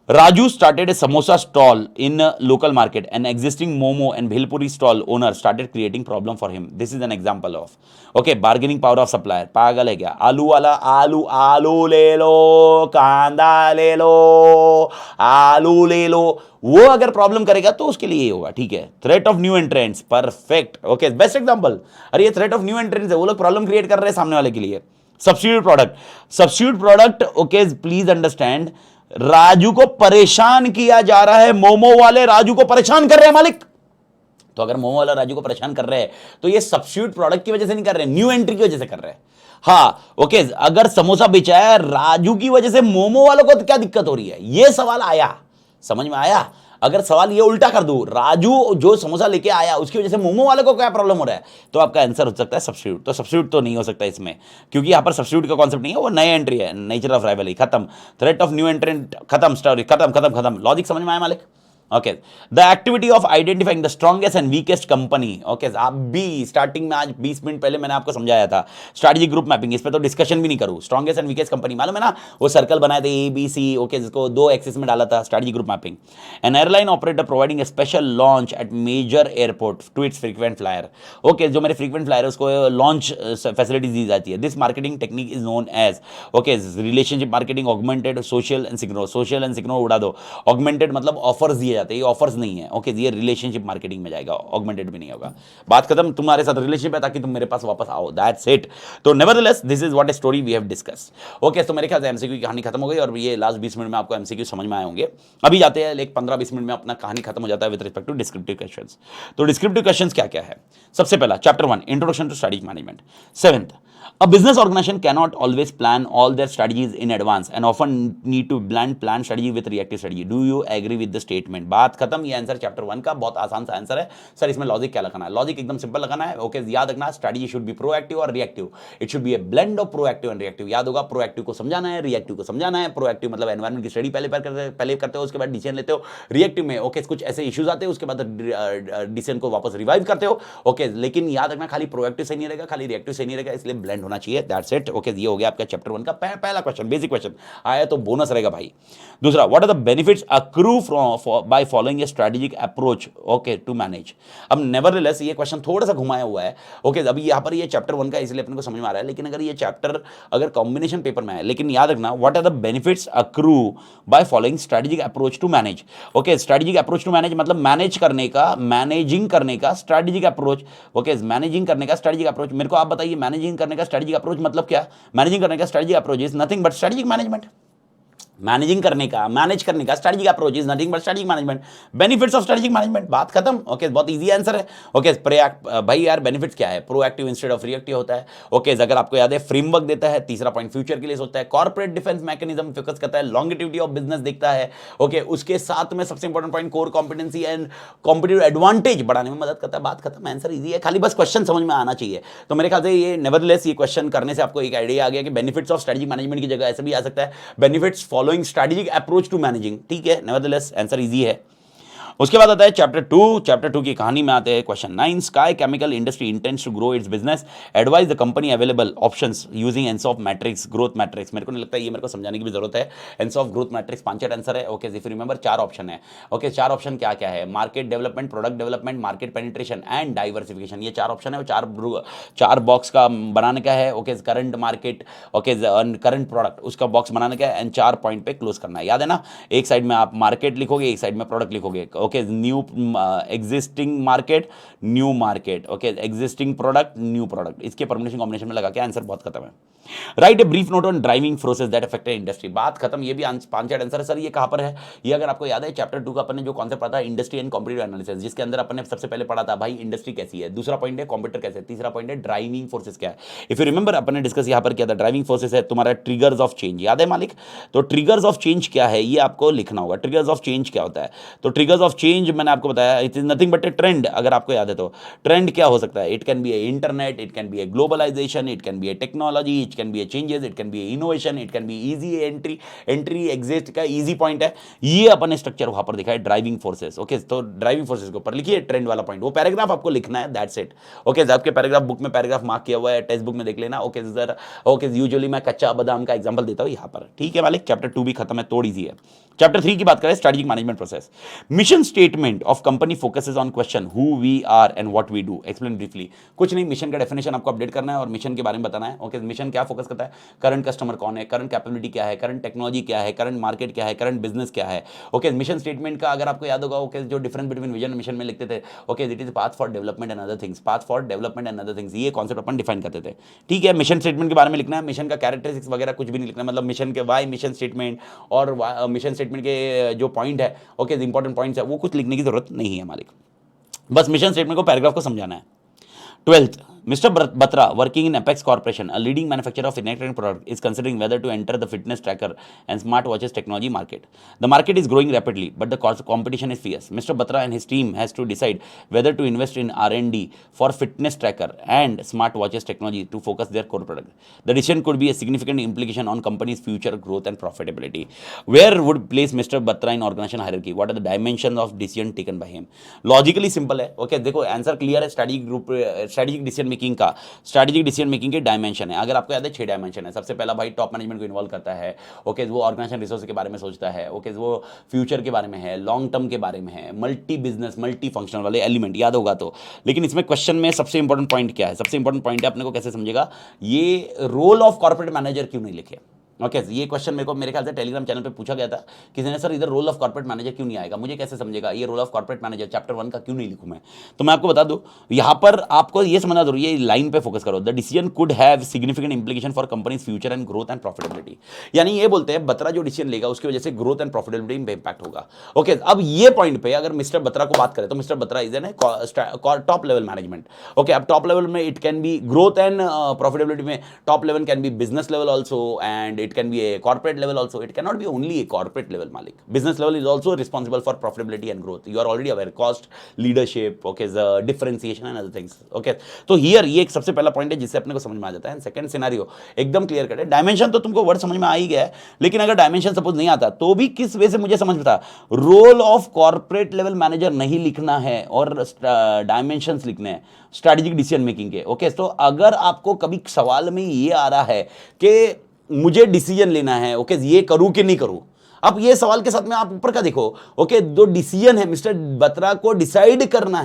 Raju started a samosa stall in a local market. An existing momo and bhelpuri stall owner started creating problem for him. This is an example of, okay, bargaining power of supplier. पागल है क्या? आलू वाला आलू आलू ले लो, कांदा ले लो, आलू ले लो, वो अगर प्रॉब्लम करेगा तो उसके लिए ये होगा, ठीक है। Threat of new entrants, perfect, okay, best example. अरे ये थ्रेट ऑफ न्यू एंट्रेंट्स है, वो लोग प्रॉब्लम क्रिएट कर रहे हैं सामने वाले के लिए। Substitute product, substitute product, okay, please understand, Raju को परेशान किया जा रहा है, मोमो वाले राजू को परेशान कर रहे हैं मालिक। तो अगर मोमो वाला राजू को परेशान कर रहे हैं तो ये सब्स्टिट्यूट प्रोडक्ट की वजह से नहीं कर रहे हैं, न्यू एंट्री की वजह से कर रहे हैं। हाँ, ओके, अगर समोसा बेचा है राजू की वजह से मोमो वालों को तो क्या दिक्कत हो रही है, ये सवाल आया, समझ में आया? अगर सवाल ये उल्टा कर दूं, राजू जो समोसा लेके आया उसकी वजह से मोमो वाले को क्या प्रॉब्लम हो रहा है, तो आपका आंसर हो सकता है सब्स्टिट्यूट। तो सब्स्टिट्यूट तो नहीं हो सकता इसमें, क्योंकि यहां पर सब्स्टिट्यूट का कॉन्सेप्ट नहीं है, वो नई एंट्री है, नेचर ऑफ राइवलरी, खत्म। थ्रेट ऑफ न्यू एंट्रेंट, खत्म, स्टोरी खत्म खत्म खत्म। लॉजिक समझ में आया मालिक? Okay, the activity of identifying the strongest and weakest company. Okay, आप भी स्टार्टिंग में आज 20 मिनट पहले मैंने आपको समझाया था स्ट्रैटेजी ग्रुप मैपिंग, इस पे तो डिस्कशन भी नहीं करूं। स्ट्रॉन्गेस्ट एंड वीकेस्ट कंपनी मालूम है ना, वो सर्कल बनाए थे ABC, ओके, जिसको 2 एक्सिस में डाला था, strategy group mapping. An airline operator providing a special launch at major airport to its frequent flyer. Okay, जो मेरे फ्रीक्वेंट फ्लायर है उसको लॉन्च फैसिलिटीज दी जाती है। This marketing technique is known as, okay, relationship marketing, augmented, social and signal. Social and signal उड़ा दो, augmented मतलब ऑफर्स दिए जाते हैं, ये ऑफर्स नहीं है, ओके, ये रिलेशनशिप मार्केटिंग में जाएगा, ऑगमेंटेड भी नहीं होगा। बात खत्म, तुम्हारे साथ रिलेशनशिप है ताकि तुम मेरे पास वापस आओ, दैट्स इट। तो nevertheless this is what a story we have discuss. Okay, तो मेरे ख्याल से एमसीक्यू की कहानी खत्म हो गई और ये लास्ट 20 मिनट में आपको एमसीक्यू समझ में आए होंगे। अभी जाते हैं, एक 15-20 मिनट में अपना कहानी खत्म हो जाता है with respect to descriptive questions. तो डिस्क्रिप्टिव क्वेश्चंस क्या क्या है? सबसे पहला, chapter 1, introduction to strategic management. 7th, a business organization cannot always plan all their strategies in advance and often need to blend plan strategy with reactive strategy. Do you agree with the statement? बात खत्म। ये answer chapter 1 का बहुत आसान सा answer है। Sir इसमें logic क्या लगाना है? लॉजिक एकदम सिंपल लगाना है। ओके, याद रखना, स्ट्रेटजी शुड बी प्रोएक्टिव और reactive. It should be A blend of proactive and reactive. याद होगा, प्रोएक्टिव को समझाना है, रिएक्टिव को समझाना है। प्रोएक्टिव मतलब एनवायरमेंट की स्टडी पहले करते हो, उसके बाद डिसीजन लेते हो। रिएक्टिव में ओके कुछ ऐसे इश्यूज आते हैं, उसके बाद डिसीजन को वापस रिवाइव करते हो। ओके, लेकिन याद रखना, खाली प्रोएक्टिव सही नहीं रहेगा, खाली रिएक्टिव सही नहीं रहेगा, इसलिए ब्लेंड होना चाहिए। That's it. ओके, ये हो गया आपका चैप्टर 1 का पहला क्वेश्चन, बेसिक क्वेश्चन आया तो बोनस रहेगा भाई। दूसरा, what are the benefits accrue by following a strategic approach, okay, to manage. अब नेवरदलेस ये क्वेश्चन थोड़ा सा घुमाया हुआ है। ओके, अभी यहां पर ये चैप्टर 1 का इसलिए अपने को समझ में आ रहा है, लेकिन अगर ये चैप्टर अगर कॉम्बिनेशन पेपर में है, लेकिन याद रखना, what are the benefits accrue by following strategic approach to manage. Okay, strategic approach to manage मतलब मैनेज करने का, मैनेजिंग करने का स्ट्रेटेजिक अप्रोच। ओके, मैनेजिंग करने का स्ट्रेटेजिक अप्रोच, मेरे को आप बताइए, मैनेजिंग करने का स्ट्रेटेजिक अप्रोच मतलब क्या? मैनेजिंग करने का strategic approach is nothing but strategic management. Managing करने का, मैनेज करने का strategic approach is nothing but strategic management. Benefits of strategic management, बात खत्म। ओके, बहुत इजी आंसर है। ओके, भाई यार बेनिफिट्स क्या है? प्रोएक्टिव इंस्टेड ऑफ रिएक्टिव होता है। ओके, अगर आपको याद है, फ्रेमवर्क देता है। तीसरा पॉइंट फ्यूचर के लिए सोचता है। कॉर्पोरेट डिफेंस मैकेनिज्म फोकस करता है, लॉन्गिटिविटी ऑफ बिजनेस देखता है। ओके, उसके साथ में सबसे important point core competency and competitive advantage बढ़ाने में मदद करता है। बात खत्म, आंसर इजी है, खाली बस क्वेश्चन समझ में आना चाहिए। तो मेरे ख्याल से ये नेवरदलेस ये क्वेश्चन करने से आपको एक आइडिया आ गया कि बेनिफिट्स ऑफ स्ट्रेटेजिक मैनेजमेंट की जगह ऐसे भी आ सकता है, benefits following strategic approach to managing. ठीक है, नेवरदलेस आंसर इजी है। उसके बाद आता है चैप्टर 2। चैप्टर 2 की कहानी में आते हैं question 9। Sky chemical industry intends to grow its business, advise the company available options using Ansoff matrix, growth matrix. मेरे को नहीं लगता ये मेरे को समझाने की भी जरूरत है। एनसॉफ ग्रोथ मैट्रिक्स 5 आंसर है। Okay, if you remember 4 option है। ओके, 4 ऑप्शन क्या क्या है? Market development, product development, market penetration and diversification. ये 4 ऑप्शन है, 4 बॉक्स का बनाने का है। Okay, current market, okay, current product, उसका बॉक्स बनाने का है एंड 4 पॉइंट पे क्लोज करना है। याद है ना, एक साइड में आप मार्केट लिखोगे, एक साइड में प्रोडक्ट लिखोगे। Okay, new existing market, new market. Okay, existing product, new product, इसके परमुटेशन कॉम्बिनेशन में लगा के आंसर बहुत खत्म है। Right a brief note on driving forces that affect industry. बात खत्म। ये भी 5 आंसर है। सर ये कहां पर है? ये अगर आपको याद है, चैप्टर 2 का अपन ने जो कॉन्सेप्ट पढ़ा था, इंडस्ट्री एंड कॉम्पिटिटिव एनालिसिस, जिसके अंदर अपन ने सबसे पहले पढ़ा था भाई इंडस्ट्री कैसी है, दूसरा पॉइंट है कॉम्पिटिटर कैसे है, तीसरा पॉइंट है ड्राइविंग फोर्सेस क्या है। इफ यू रिमेंबर अपन ने डिस्कस यहां पर किया था, ड्राइविंग फोर्सेस है तुम्हारा ट्रिगर्स ऑफ चेंज। याद है मालिक? तो ट्रिगर्स ऑफ चेंज क्या है ये आपको लिखना होगा। ट्रिगर्स ऑफ चेंज क्या होता है? तो ट्रिगर्स ऑफ चेंज मैंने आपको बताया, it is nothing but A trend. अगर आपको याद है तो ट्रेंड क्या हो सकता है? It can be a internet, it can be a globalisation, it can be a technology, it can be a changes, it can be a innovation, it can be easy entry exit का easy point है। ये अपन structure वहां पर दिखा है, driving forces. Okay, तो driving forces के ऊपर लिखिए ट्रेंड वाला पॉइंट, वो पैराग्राफ आपको लिखना है, दैट्स इट। ओके, आपके पैराग्राफ बुक में पैराग्राफ मार्क किया हुआ है, टेक्स्ट बुक में देख लेना। ओके सर, ओके यूजुअली मैं कच्चा बादाम का एग्जांपल देता हूं यहां पर, ठीक है मालिक। चैप्टर 2 भी खत्म है, थोड़ इजी है। चैप्टर 3 की बात करें, strategic management process. Mission statement of company focuses on question who we are and what we do. Explain briefly. कुछ नहीं, मिशन का डेफिनेशन आपको अपडेट करना है और मिशन के बारे में बताना है। ओके, मिशन क्या फोकस करता है? करंट कस्टमर कौन है, करंट कैपेबिलिटी क्या है, करंट टेक्नोलॉजी क्या है, करंट मार्केट क्या है, करंट बिजनेस क्या है। ओके, मिशन स्टेटमेंट का अगर आपको याद होगा, ओके, जो डिफरेंस बिटवीन विजन मिशन में लिखते थे, okay, it is path for development and other things, path for development and other things, ये कॉन्सेप्ट अपन डिफाइन करते थे। ठीक है, मिशन स्टेटमेंट के बारे में लिखना है, मिशन का कैरेक्टरिस्टिक्स वगैरह कुछ भी नहीं लिखना, मतलब मिशन के वाई मिशन स्टेटमेंट और मिशन स्टेटमेंट के जो पॉइंट है, ओके, इंपॉर्टेंट पॉइंट्स है, वो कुछ लिखने की जरूरत नहीं है मालिक। बस मिशन स्टेटमेंट को, पैराग्राफ को समझाना है। 12th, Mr. Batra, working in Apex Corporation, a leading manufacturer of electronic product, is considering whether to enter the fitness tracker and smartwatches technology market. The market is growing rapidly, but the competition is fierce. Mr. Batra and his team has to decide whether to invest in R&D for fitness tracker and smartwatches technology to focus their core product. The decision could be a significant implication on company's future growth and profitability. Where would place Mr. Batra in organization hierarchy? What are the dimensions of decision taken by him? Logically simple है. Okay, देखो answer clear है। Strategic decision making का, strategic decision making के dimension है। अगर आपको याद है 6 डायमेंशन है। सबसे पहला भाई टॉप मैनेजमेंट को इन्वॉल्व करता है। ओके, वो ऑर्गेनाइजेशन रिसोर्स के बारे में सोचता है। ओके, वो फ्यूचर के बारे में है, लॉन्ग टर्म के बारे में है, मल्टी बिजनेस मल्टी फंक्शनल वाले एलिमेंट याद होगा तो। लेकिन इसमें क्वेश्चन में सबसे इंपॉर्टेंट पॉइंट क्या है? सबसे इंपॉर्टेंट पॉइंट है, अपने को कैसे समझेगा, ये रोल ऑफ कॉर्पोरेट मैनेजर क्यों नहीं लिखे। ओके, ये क्वेश्चन मेरे ख्याल से टेलीग्राम चैनल पे पूछा गया था किसी ने, सर इधर रोल ऑफ कॉर्पोरेट मैनेजर क्यों नहीं आएगा, मुझे कैसे समझेगा ये role of corporate manager chapter 1 का क्यों नहीं लिखूं मैं। तो मैं आपको बता दूं, यहां पर आपको ये समझना जरूरी है, लाइन पे फोकस करो। The decision could have significant implication for companies future and growth and profitability. यानी ये बोलते हैं बत्रा जो डिसीजन लेगा उसकी वजह से ग्रोथ एंड प्रॉफिटेबिलिटी में इंपैक्ट होगा। ओके, अब ये पॉइंट पे अगर मिस्टर बत्रा को बात करें तो mister Batra is an top level management. Okay, अब टॉप लेवल में it can be growth and profitability में top level can be business level also and it can be a corporate level also. It cannot be only a corporate level malik. Business level is also responsible for profitability and growth. You are already aware, cost, leadership, okay, the differentiation and other things. Okay, तो here ये एक सबसे पहला point है जिससे अपने को समझ में आ जाता है। सेकंड सिनेरियो एकदम क्लियर कट है। डायमेंशन तो तुमको वर्ड समझ में आ ही गया है, लेकिन अगर डायमेंशन सपोज नहीं आता तो भी किस वे से मुझे समझ में था, role of corporate level manager नहीं लिखना है और डायमेंशंस लिखने हैं स्ट्रेटेजिक डिसीजन मेकिंग के। ओके, तो अगर आपको कभी सवाल में ये आ रहा है कि मुझे डिसीजन लेना है, ओके, ये करूं कि नहीं करूं, अब ये सवाल के साथ में आप ऊपर का देखो। ओके, जो डिसीजन है मिस्टर बत्रा को डिसाइड करना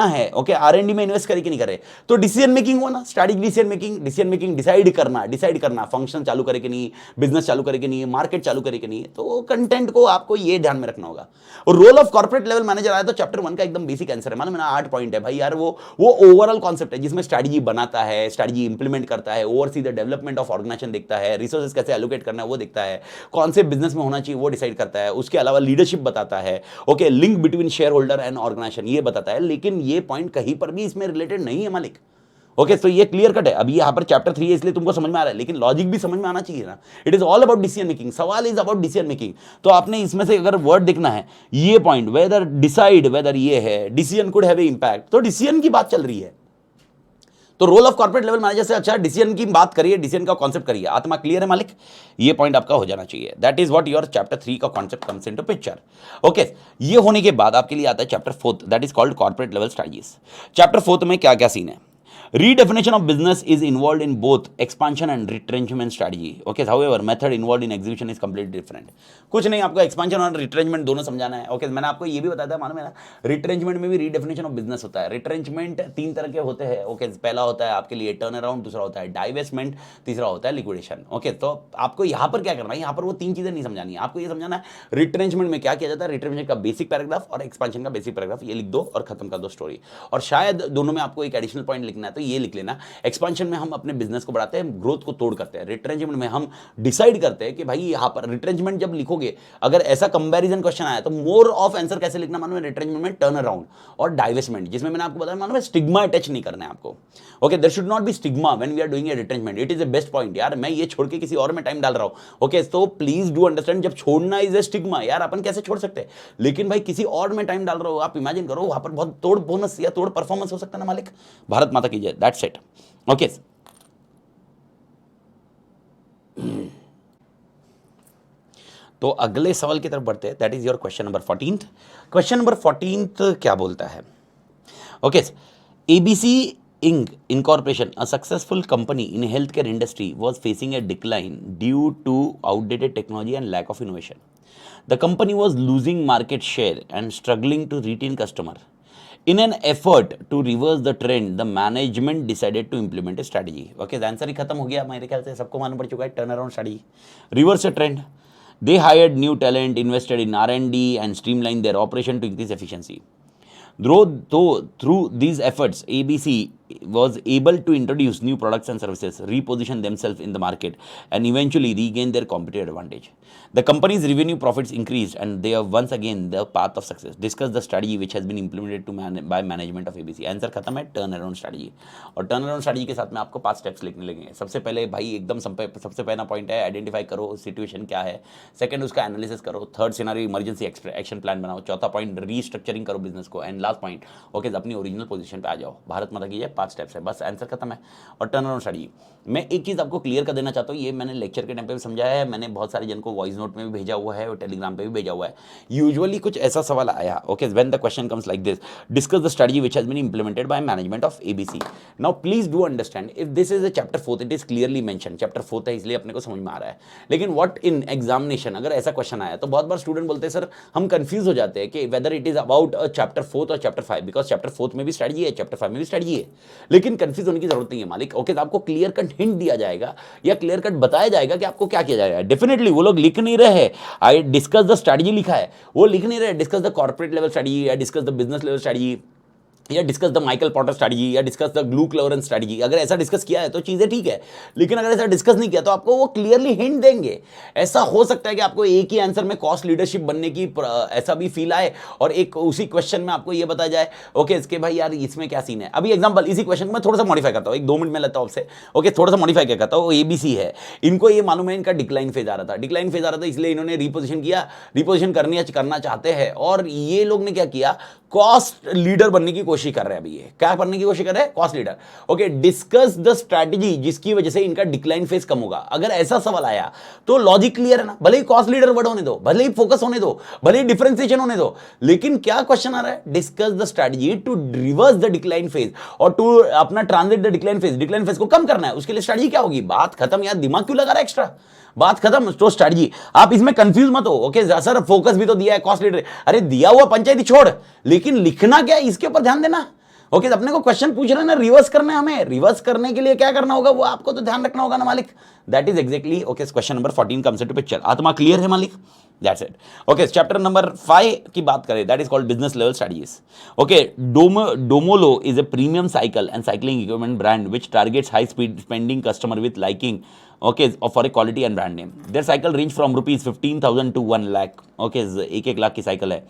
है, ओके, आर&डी में इन्वेस्ट करे कि नहीं करे, तो डिसीजन मेकिंग हुआ ना, स्ट्रेटेजिक डिसीजन मेकिंग डिसाइड करना फंक्शन चालू करे कि नहीं, बिजनेस चालू करे कि नहीं, मार्केट चालू करे कि नहीं, तो कंटेंट को आपको ये ध्यान में रखना होगा। और role of corporate level manager आया तो चैप्टर 1 का एकदम बेसिक आंसर है, मालूम है ना, 8 पॉइंट है भाई यार। वो ओवरऑल कॉन्सेप्ट है जिसमें स्ट्रेटेजी बनाता है, स्ट्रेटेजी इंप्लीमेंट करता है, oversee the development of organisation देखता है, रिसोर्सेज कैसे एलोकेट करना है वो देखता है, कौन से बिजनेस में होना चाहिए वो डिसाइड करता है, उसके अलावा लीडरशिप बताता है, okay, link between shareholder and organisation ये बताता है। लेकिन ये पॉइंट कहीं पर भी इसमें रिलेटेड नहीं है मालिक। ओके, तो ये क्लियर कट है। अभी यहां पर चैप्टर 3 है इसलिए तुमको समझ में आ रहा है, लेकिन लॉजिक भी समझ में आना चाहिए ना। It is all about decision making, सवाल इज अबाउट डिसीजन मेकिंग। तो आपने इसमें से अगर वर्ड देखना है, ये पॉइंट वेदर डिसाइड, वेदर ये है decision could have a impact, तो डिसीजन की बात चल रही है। तो role of corporate level manager से अच्छा डिसीजन की बात करिए, डिसीजन का कॉन्सेप्ट करिए। आत्मा क्लियर है मालिक, ये पॉइंट आपका हो जाना चाहिए। That is what your chapter 3 का concept comes into picture. Okay, ये होने के बाद आपके लिए आता है chapter 4, that is called corporate level strategies. Chapter 4 में क्या क्या सीन है? Redefinition of business is involved in both expansion and retrenchment strategy. Okay, however, method involved in execution is completely different. कुछ नहीं, आपको expansion और retrenchment दोनों समझाना है। ओके, मैंने आपको ये भी बताया था, मालूम है ना, retrenchment में भी redefinition of business होता है। retrenchment 3 तरह के होते हैं। ओके, पहला होता है आपके लिए टर्न अराउंड, दूसरा होता है divestment, तीसरा होता है liquidation। ओके, तो आपको यहाँ पर क्या करना है, यहाँ पर वो 3 चीजें नहीं समझानी है, आपको ये समझाना है retrenchment में क्या किया जाता है, retrenchment का बेसिक पैराग्राफ और expansion का बेसिक पैराग्राफ, ये लिख दो और खत्म कर दो स्टोरी। और शायद दोनों में आपको एक एडिशनल पॉइंट लिखना है, तो ये लिख लेना, एक्सपांशन में हम अपने बिजनेस को बढ़ाते हैं, ग्रोथ को तोड़ करते हैं। रिट्रेंचमेंट में हम डिसाइड करते हैं कि भाई यहाँ पर रिट्रेंचमेंट जब लिखोगे, अगर ऐसा कंपैरिजन क्वेश्चन आया तो मोर ऑफ आंसर कैसे लिखना मालूम है? रिट्रेंचमेंट में टर्न अराउंड और डाइवेस्टमेंट, जिसमें मैंने आपको बताया मालूम है स्टिग्मा अटैच नहीं करना है आपको। Okay, there should not be stigma when we are doing a retrenchment. It is a best point यार, मैं ये छोड़ के किसी और में टाइम डाल रहा हूं। ओके, तो प्लीज डू अंडरस्टैंड, जब छोड़ना इज ए स्टिग्मा यार, अपन कैसे छोड़ सकते हैं, लेकिन भाई किसी और में टाइम डाल रहे हो, आप इमेजिन करो वहां पर बहुत तोड़ बोनस या तोड़ परफॉर्मेंस हो सकता है ना मालिक। भारत माता की जय, दैट्स इट। ओके, तो अगले सवाल की तरफ बढ़ते हैं, that is your question number 14। Question number 14 क्या बोलता है? Okay, ABC Inc. Incorporation, a successful company in healthcare industry, was facing a decline due to outdated technology and lack of innovation. The company was losing market share and struggling to retain customer. In an effort to reverse the trend, the management decided to implement a strategy. Okay, the answer ही खत्म हो गया मेरे ख्याल से, सबको मालूम पड़ चुका है, turn around strategy, reverse a trend. They hired new talent, invested in R&D, and streamlined their operation to increase efficiency. Through these efforts, ABC was able to introduce new products and services, reposition themselves in the market, and eventually regain their competitive advantage. The company's revenue profits increased, and they are once again the path of success. Discuss the strategy which has been implemented by management of ABC. Answer खत्म है, turn around strategy. और turn around strategy के साथ में आपको 5 steps लिखने लगेंगे। सबसे पहले भाई एकदम सबसे पहला पॉइंट है, आइडेंटिफाई करो सिचुएशन क्या है। सेकंड, उसका एनालिसिस करो। Third, scenario emergency action plan बनाओ। चौथा पॉइंट, रीस्ट्रक्चरिंग करो बिजनेस को। एंड लास्ट पॉइंट, ओके, अपनी ओरिजिनल पोजीशन पे आ जाओ। भारत माता की जय, 5 स्टेप्स है, बस आंसर खत्म है। और टर्न अराउंड स्ट्रेटजी, मैं एक चीज़ आपको क्लियर कर देना चाहता हूँ, ये मैंने लेक्चर के टाइम पे भी समझाया है, मैंने बहुत सारे जन को वॉइस नोट में भी भेजा हुआ है और टेलीग्राम पे भी भेजा हुआ है। यूजुअली कुछ ऐसा सवाल आया, okay, when the question comes like this, discuss the strategy which has been implemented by management of ABC. Now please do understand, if this is a chapter 4, it is clearly mention, chapter 4 है इसलिए अपने को समझ में आ रहा है। लेकिन what in examination अगर ऐसा क्वेश्चन आया तो बहुत बार स्टूडेंट बोलते हैं सर हम कंफ्यूज हो जाते हैं कि whether it is about chapter 4 और चैप्टर 5, बिकॉज चैप्टर 4 में भी स्ट्रेटजी है, चैप्टर 5 में भी स्ट्रेटजी है। लेकिन कंफ्यूज होने की जरूरत नहीं है मालिक। ओके, आपको क्लियर कट हिंट दिया जाएगा या क्लियर कट बताया जाएगा कि आपको क्या किया जाएगा। डेफिनेटली वो लोग लिख नहीं रहे हैं आई डिस्कस द स्ट्रेटजी लिखा है, वो लिख नहीं रहे discuss the corporate level strategy या discuss the business level strategy या discuss the Michael Porter strategy या discuss the glue Clarence strategy. अगर ऐसा डिस्कस किया है तो चीज़ें ठीक है, लेकिन अगर ऐसा डिस्कस नहीं किया तो आपको वो क्लियरली हिंट देंगे। ऐसा हो सकता है कि आपको एक ही आंसर में कॉस्ट लीडरशिप बनने की ऐसा भी फील आए और एक उसी क्वेश्चन में आपको ये बताया जाए ओके इसके भाई यार इसमें क्या सीन है। अभी एग्जाम्पल इसी क्वेश्चन को मैं थोड़ा सा मॉडिफाई करता हूँ, 1-2 मिनट में लेता हूँ आपसे। ओके, थोड़ा सा मॉडिफाई क्या करता हूँ, एबीसी है, इनको ये मालूम है इनका डिक्लाइन फेज आ रहा था, डिक्लाइन फेज आ रहा था इसलिए इन्होंने रिपोजिशन किया, रिपोजिशन करना चाहते हैं और ये लोग ने क्या किया, कॉस्ट लीडर बनने की कोशिश कर रहे हैं। अभी ये क्या बनने की कोशिश कर रहे हैं, cost leader. Okay, discuss the strategy जिसकी वजह से इनका डिक्लाइन फेज कम होगा। अगर ऐसा सवाल आया तो लॉजिक क्लियर है ना, भले ही कॉस्ट लीडर वर्ड होने दो, भले ही फोकस होने दो, भले ही डिफरेंशिएशन होने दो, लेकिन क्या क्वेश्चन आ रहा है, discuss the strategy to reverse the decline phase और टू अपना ट्रांजिट द डिक्लाइन फेज को कम करना है। उसके लिए स्ट्रैटेजी क्या होगी, बात खत्म यार, दिमाग क्यों लगा रहा है एक्स्ट्रा, बात खत्म। तो स्ट्रैटेजी आप इसमें कंफ्यूज मत हो। ओके सर फोकस भी तो दिया है कॉस्ट लीडर, अरे दिया हुआ पंचायती छोड़, लेकिन लिखना क्या है इसके ऊपर ध्यान देना। ओके, अपने को क्वेश्चन पूछ रहे हैं ना, रिवर्स करना है हमें, रिवर्स करने के लिए क्या करना होगा वो आपको तो ध्यान रखना होगा ना मालिक। That is exactly okay, question number 14 comes into picture. आत्मा क्लियर है मालिक, that's it. Okay, chapter number 5 की बात करें, that is called business level strategies. Okay, Domolo is a premium cycle and cycling equipment brand which targets high speed spending customer with liking, okay, for a quality and brand name. Their cycle range from rupees 15,000 to 1 lakh. Okay, 1 lakh की cycle है।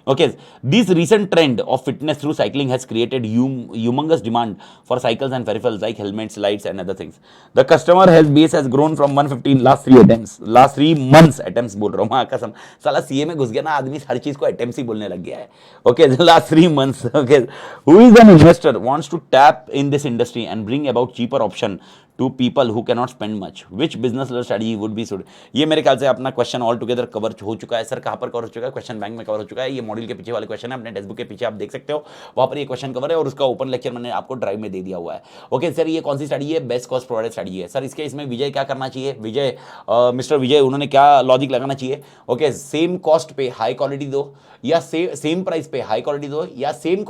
Okay, this recent trend of fitness through cycling has created humongous demand for cycles and peripherals like helmets, lights, and other things. The customer base has grown from 115 last 3 months attempts बोल रहा हूँ, हाँ कसम, साला CA में घुस गया ना आदमी, हर चीज को अटेम्प्ट ही बोलने लग गया है। Okay, the last 3 months. Okay, who is an investor wants to tap in this industry and bring about cheaper option to people who cannot spend much. Which business level strategy would be suited? ये मेरे ख्याल से अपना question all together cover हो चुका है। Sir कहाँ पर कवर हो चुका है, क्वेश्चन बैंक में कवर हो चुका है। ये मॉड्यूल के पीछे वाले क्वेश्चन है, अपने टेक्स्ट बुक के पीछे आप देख सकते हो, वहाँ पर ये क्वेश्चन कवर है और उसका ओपन लेक्चर मैंने आपको ड्राइव में दे दिया हुआ है। ओके सर, ये कौन सी स्ट्रेटजी है, बेस्ट कॉस्ट प्रोवाइडेड स्ट्रेटजी है। सर इसके इसमें विजय क्या करना चाहिए, विजय मिस्टर विजय उन्होंने क्या लॉजिक लगाना चाहिए। ओके, सेम कॉस्ट पे हाई क्वालिटी दो या सेम प्राइस पे हाई क्वालिटी दो या सेम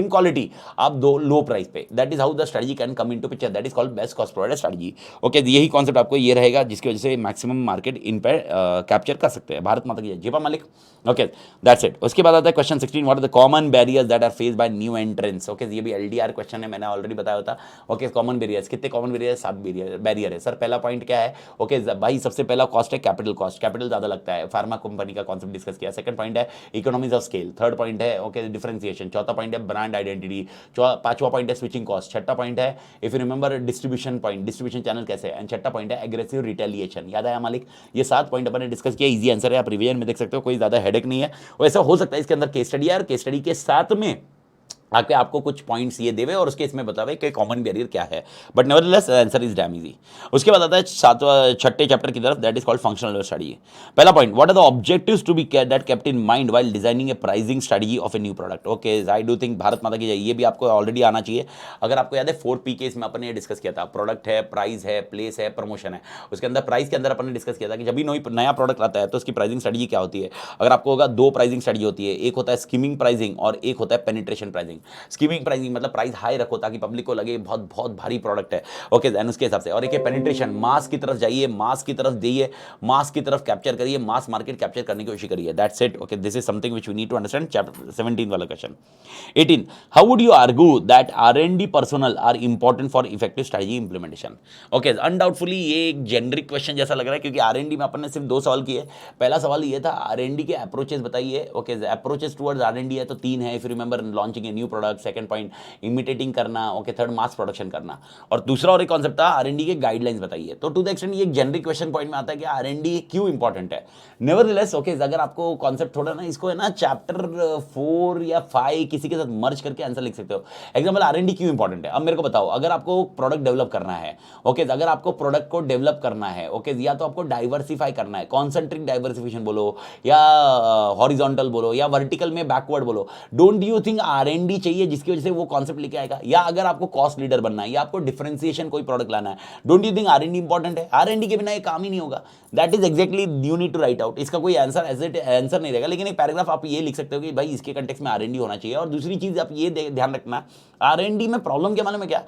क्वालिटी आप दो लो प्राइस पे। That is how the strategy can come into picture. That is called best cost provider strategy. Okay, यही कॉन्सेप्ट आपको ये रहेगा जिसकी वजह से मैक्सिमम मार्केट इन पर कैप्चर कर सकते हैं। भारत माता की जय, जेपा मालिक। Okay, that's it. उसके बाद आता है question 16, what are the common barriers that are faced by new entrants. Okay, ये भी एलडीआर क्वेश्चन है, मैंने ऑलरेडी बताया था। ओके, कॉमन बैरियर्स कितने कॉमन बैरियर, 7 बैरियर है सर। पहला पॉइंट क्या है? ओके भाई, सबसे पहला कॉस्ट है कैपिटल कॉस्ट, कैपिटल ज्यादा लगता है, फार्मा कंपनी का कॉन्सेप्ट डिस्कस किया। सेकंड पॉइंट है economies of scale, third point है ओके डिफरेंशिएशन, चौथा पॉइंट है ब्रांड आइडेंटिटी, पांचवा पॉइंट है स्विचिंग कॉस्ट, छठा पॉइंट है if you remember distribution point, distribution channel कैसे है, एंड छठा पॉइंट है एग्रेसिव रिटेलिएशन। याद आया मालिक? ये 7 पॉइंट अपन ने डिस्कस किया। इजी आंसर है, आप रिवीजन में देख सकते हो, कोई ज्यादा हेडेक नहीं है। वैसा हो सकता है इसके अंदर केस स्टडी है और केस स्टडी के साथ में आके आपको कुछ पॉइंट्स ये देवे और उसके इसमें बतावे कि कॉमन बैरियर क्या है, but nevertheless answer is damn easy. उसके बाद आता है छठे चैप्टर की तरफ, that is called functional strategy. पहला point, what are the objectives to be that kept in mind while designing a pricing strategy of a new product. Okay, I do think Bharat माता की जय, ये भी आपको ऑलरेडी आना चाहिए। अगर आपको याद है 4P के इसमें अपन ने डिस्कस किया था, प्रोडक्ट है, प्राइस है, प्लेस है, प्रमोशन है। उसके अंदर प्राइस के अंदर अपन ने डिस्कस किया था कि जब भी नया प्रोडक्ट आता है तो उसकी प्राइसिंग स्ट्रेटजी क्या होती है। अगर आपको होगा 2 प्राइसिंग स्ट्रेटजी होती है, एक होता है स्कीमिंग प्राइसिंग और एक होता है पेनिट्रेशन प्राइसिंग। स्कीमिंग प्राइसिंग मतलब प्राइस हाई रखो ताकि पब्लिक को लगे बहुत बहुत भारी प्रोडक्ट है। ओके, देन उसके हिसाब से। और एक है पेनिट्रेशन, मास की तरफ जाइए, मास की तरफ जाइए, मास की तरफ कैप्चर करिए, मास मार्केट कैप्चर करने की कोशिश करिए। That's it. Okay, this is something which we need to understand. Chapter 17 वाला question. 18, how would you argue that R&D personnel are important for effective strategy implementation. Okay, undoubtedly ये एक generic question जैसा लग रहा है क्योंकि R&D में अपन ने सिर्फ 2 सवाल किए। पहला सवाल ये था R&D के अप्रोचेस बताइए। ओके, अप्रोचेस टुवर्ड्स R&D है तो 3 है, if you remember launching A new product, second point imitating करना, ओके, थर्ड मास प्रोडक्शन करना, और दूसरा और एक कॉन्सेप्ट था R&D के गाइडलाइंस बताइए। तो टू द एक्सटेंट ये एक जेनरिक क्वेश्चन पॉइंट में आता है कि R&D क्यों इंपॉर्टेंट है। नेवरदलेस ओके, अगर आपको कॉन्सेप्ट थोड़ा ना इसको है ना चैप्टर 4 या 5 किसी के साथ मर्ज करके आंसर लिख सकते हो। एग्जांपल R&D क्यों इंपॉर्टेंट है। अब मेरे को बताओ, अगर आपको प्रोडक्ट डेवलप करना है, ओके, अगर आपको प्रोडक्ट को डेवलप करना है, ओके, या तो आपको डाइवर्सिफाई करना है, कॉन्सेंट्रिक डाइवर्सिफिकेशन बोलो या हॉरिजॉन्टल बोलो या वर्टिकल में बैकवर्ड बोलो, डोंट यू थिंक R&D चाहिए जिसकी वजह से वो कॉन्सेप्ट लेके आएगा। या अगर आपको कॉस्ट लीडर बनना है या आपको डिफरेंशिएशन कोई प्रोडक्ट लाना है, don't you think R&D important है। R&D के बिना ये काम ही नहीं होगा। That is exactly you need to write out. इसका कोई आंसर आंसर नहीं रहेगा, लेकिन एक पैराग्राफ आप ये लिख सकते हो कि भाई इसके कंटेक्स्ट में R&D होना चाहिए। और दूसरी चीज आप ये ध्यान रखना, R&D में प्रॉब्लम क्या मालूम है क्या,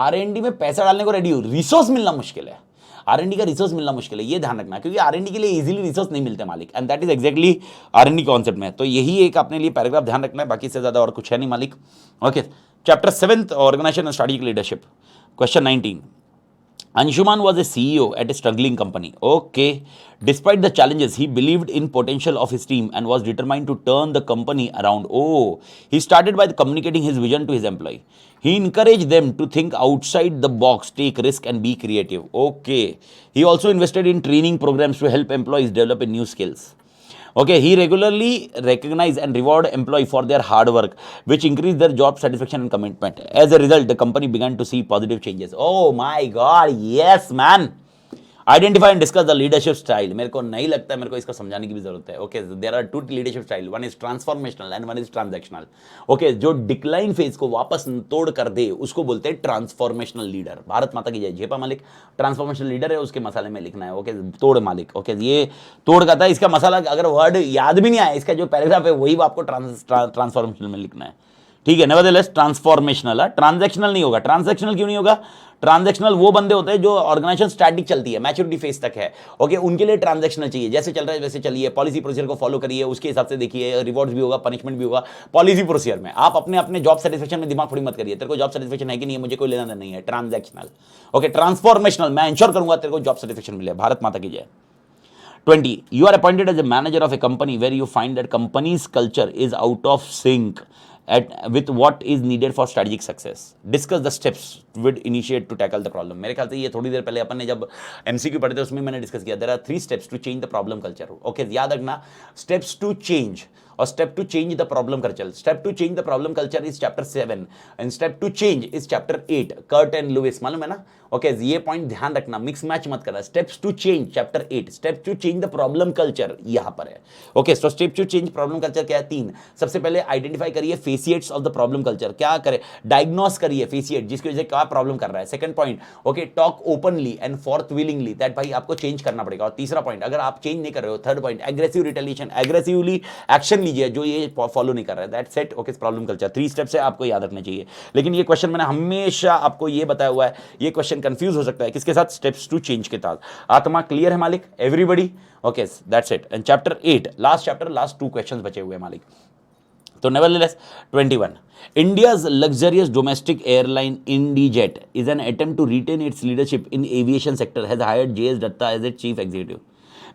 R&D में पैसा डालने को रेडी हो, रिसोर्स मिलना मुश्किल है। R&D का रिसोर्स मिलना मुश्किल है, ये ध्यान रखना, क्योंकि R&D के लिए इजीली रिसोर्स नहीं मिलते मालिक, and that is exactly R&D concept में। तो यही एक अपने लिए पैराग्राफ ध्यान रखना है, बाकी से ज्यादा और कुछ है नहीं मालिक। Okay, chapter 7 organisation and strategic leadership, question 19, Anshuman was a CEO at a struggling company. Okay. Despite the challenges, he believed in potential of his team and was determined to turn the company around. Oh, he started by communicating his vision to his employee. He encouraged them to think outside the box, take risk and be creative. Okay. He also invested in training programs to help employees develop new skills. Okay, he regularly recognize and reward employee for their hard work, which increase their job satisfaction and commitment. As a result, the company began to see positive changes. Oh my God, yes man. Identify and discuss the leadership style. मेरे को नहीं लगता है मेरे को इसको समझाने की भी जरूरत है। Okay, there are 2 leadership style, one is transformational and one is transactional. Okay, जो डिक्लाइन फेज को वापस तोड़ कर दे उसको बोलते हैं ट्रांसफॉर्मेशनल लीडर। भारत माता की जय, जेपा मालिक ट्रांसफॉर्मेशनल लीडर है, उसके मसाले में लिखना है। ओके, तोड़ मालिक। ओके, ये तोड़ का था, इसका मसाला अगर वर्ड याद भी नहीं आया, इसका जो पैराग्राफ है वही आपको ट्रांसफॉर्मेशनल में लिखना है। ठीक है, नेवरदलेस ट्रांसफॉर्मेशनल है, ट्रांजैक्शनल नहीं होगा। ट्रांजैक्शनल क्यों नहीं होगा? ट्रांजैक्शनल वो बंदे होते हैं जो ऑर्गेनाइजेशन स्टैटिक चलती है, मैच्योरिटी फेज तक है। ओके, उनके लिए ट्रांजैक्शनल चाहिए, जैसे चल रहा है वैसे चलिए, पॉलिसी प्रोसीजर को फॉलो करिए, उसके हिसाब से देखिए, रिवॉर्ड्स भी होगा, पनिशमेंट भी होगा पॉलिसी प्रोसीजर में। आप अपने अपने जॉब सेटिस्फेक्शन में दिमाग थोड़ी मत करिए, तेरे को जॉब सेटिस्फेक्शन है कि नहीं है, मुझे कोई लेना नहीं है। ट्रांजैक्शनल। ओके, ट्रांसफॉर्मेशनल, मैं इंश्योर करूंगा तेरे को जॉब सेटिस्फेक्शन मिले। भारत माता की जय। 20, you are appointed as a manager of a company where you find that company's culture is out of sync with what is needed for strategic success. Discuss the steps would initiate to tackle the problem. मेरे ख्याल से ये थोड़ी देर पहले अपन ने जब MCQ पढ़े थे उसमें मैंने डिस्कस किया। There are 3 steps to change the problem culture. Okay, याद रखना, steps to change और step to change the problem culture. Step to change the problem culture is chapter 7 and step to change is chapter 8. Kurt and Lewis, मालूम है ना? Okay, ये point ध्यान रखना, mix match मत करना। Steps to change chapter 8, step to change the problem culture यहां पर है। Okay, so step to change problem culture क्या है? 3। सबसे पहले आइडेंटिफाई करिए face facets of the problem culture, क्या करे, डायग्नोस करिए फेसिएट जिसकी वजह से क्या प्रॉब्लम कर रहा है। Second point, okay, talk openly and fourth willingly that भाई आपको चेंज करना पड़ेगा। और तीसरा पॉइंट, अगर आप चेंज नहीं कर रहे हो, third point, aggressive retaliation, aggressively action लीजिए जो ये फॉलो नहीं कर रहा है। That set okay problem culture, 3 steps है, आपको याद रखने चाहिए। लेकिन ये क्वेश्चन मैंने हमेशा आपको ये बताया हुआ है, ये क्वेश्चन कंफ्यूज हो सकता है किसके साथ, स्टेप्स टू चेंज के साथ। आत्मा क्लियर है मालिक, everybody? Okay that's it. And chapter 8 last chapter, last 2 questions बचे हुए हैं मालिक। तो nevertheless 21, India's luxurious domestic airline IndiJet is an attempt to retain its leadership in aviation sector, has hired JS Datta as its chief executive.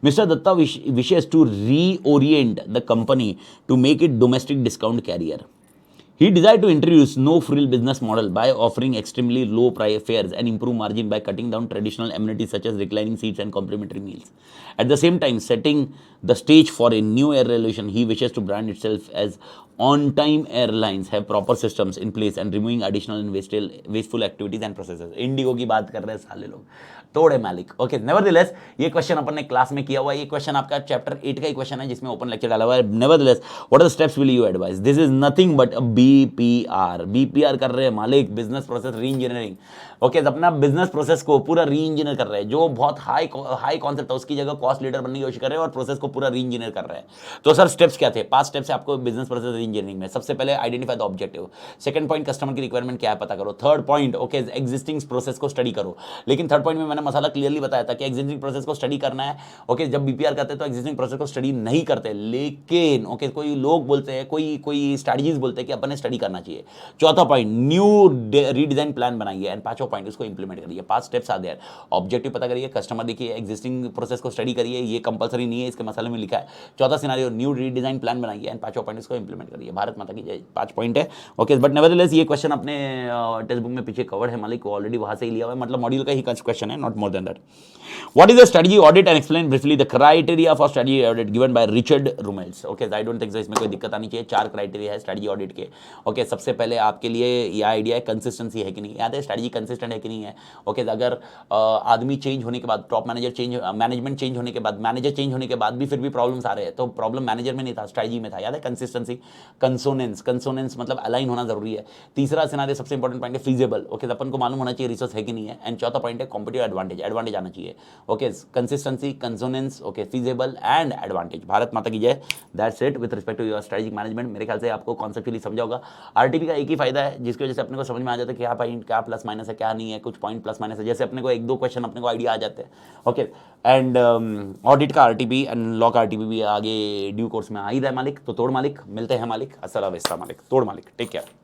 Mr. Datta wishes to reorient the company to make it domestic discount carrier. He desired to introduce no-frill business model by offering extremely low fares and improve margin by cutting down traditional amenities such as reclining seats and complimentary meals. At the same time, setting the stage for a new air revolution, he wishes to brand itself as on-time airlines, have proper systems in place and removing additional and wasteful activities and processes. Indigo की बात कर रहे हैं साले लोग, तोड़े मालिक। Okay nevertheless ये क्वेश्चन अपन ने क्लास में किया हुआ है, ये क्वेश्चन आपका चैप्टर 8 का ही क्वेश्चन है जिसमें ओपन लेक्चर डाला हुआ है। Nevertheless what are the steps will you advise? This is nothing but a BPR. BPR कर रहे हैं मालिक, business process reengineering. Okay अपना बिजनेस प्रोसेस को पूरा री इंजीनियर कर रहे हैं, जो बहुत हाई कॉन्सेप्ट है उसकी जगह कॉस्ट लीडर बनने की कोशिश कर रहे हैं और प्रोसेस को पूरा री इंजीनियर कर रहे हैं। तो सर स्टेप्स क्या थे? 5 स्टेप्स है आपको बिजनेस प्रोसेस इंजीनियरिंग में। सबसे पहले identify the objective, second point customer की रिक्वायरमेंट क्या है पता करो, third point okay existing process को स्टडी करो। लेकिन थर्ड पॉइंट में मैंने मसाला क्लियरली बताया था कि एग्जिस्टिंग प्रोसेस को स्टडी करना है। ओके जब बीपीआर करते हैं तो एग्जिस्टिंग प्रोसेस को स्टडी नहीं करते, लेकिन ओके कोई लोग बोलते हैं, कोई स्ट्रैटेजीज बोलते हैं कि अपन ने स्टडी करना चाहिए। चौथा पॉइंट न्यू रीडिजाइन प्लान बनाइए एंड पांचवा पॉइंट उसको इंप्लीमेंट करिए। 5 स्टेप्स आ देयर। ऑब्जेक्टिव पता करिए, कस्टमर देखिए, एग्जिस्टिंग प्रोसेस को स्टडी करिए, ये कंपलसरी नहीं है, इसके मसाले में लिखा है। चौथा सिनेरियो न्यू रीडिजाइन प्लान बनाइए एंड पांचवा पॉइंट इसको इंप्लीमेंट करिए। भारत माता की जय। 5 पॉइंट है ओके। बट नेवरदलेस ये क्वेश्चन अपने टेक्स्ट बुक में पीछे कवर्ड है मालिक, ऑलरेडी वहां से ही लिया हुआ है, मतलब मॉड्यूल का ही क्वेश्चन है, not more than that. What is a strategy audit and explain briefly the criteria for strategy audit given by Richard Rumels. Okay, I don't think so इसमें कोई दिक्कत आनी चाहिए। 4 क्राइटेरिया है स्ट्रेटजी ऑडिट के। Okay सबसे पहले आपके लिए यह आइडिया है कंसिस्टेंसी है कि नहीं, याद है स्ट्रेटजी कंसिस्टेंट है कि नहीं है। ओके अगर आदमी चेंज होने के बाद, टॉप मैनेजमेंट चेंज होने के बाद, मैनेजर चेंज होने के बाद भी फिर भी प्रॉब्लम्स आ रहे हैं, तो प्रॉब्लम मैनेजर में नहीं था, स्ट्रेटजी में था। याद है कंसिस्टेंसी, कंसोनेंस मतलब अलाइन होना जरूरी है। तीसरा सिनारियो सबसे इंपॉर्टेंट पॉइंट है फीजिबल। ओके अपन को मालूम होना चाहिए रिसोर्स है कि नहीं है। एंड चौथा पॉइंट है कॉम्पिटिटिव एडवांटेज आना चाहिए। Okay consistency, consonance, okay feasible and advantage. Bharat माता की जय। That's it with respect to your strategic management. मेरे ख्याल से आपको कॉन्सेप्चुअली समझा होगा। आरटीपी का एक ही फायदा है जिसकी वजह से अपने को समझ में आ जाता है क्या पॉइंट, क्या प्लस माइनस है, क्या नहीं है, कुछ पॉइंट प्लस माइनस है, जैसे अपने को 1-2 क्वेश्चन अपने को आइडिया आ जाते हैं। ओके एंड ऑडिट का आरटीपी एंड लॉ का आरटीपी भी आगे ड्यू कोर्स में आ ही रहा है मालिक। तो तोड़ मालिक, मिलते हैं मालिक, अस्सलाम वालेकुम मालिक, तोड़ मालिक, टेक केयर।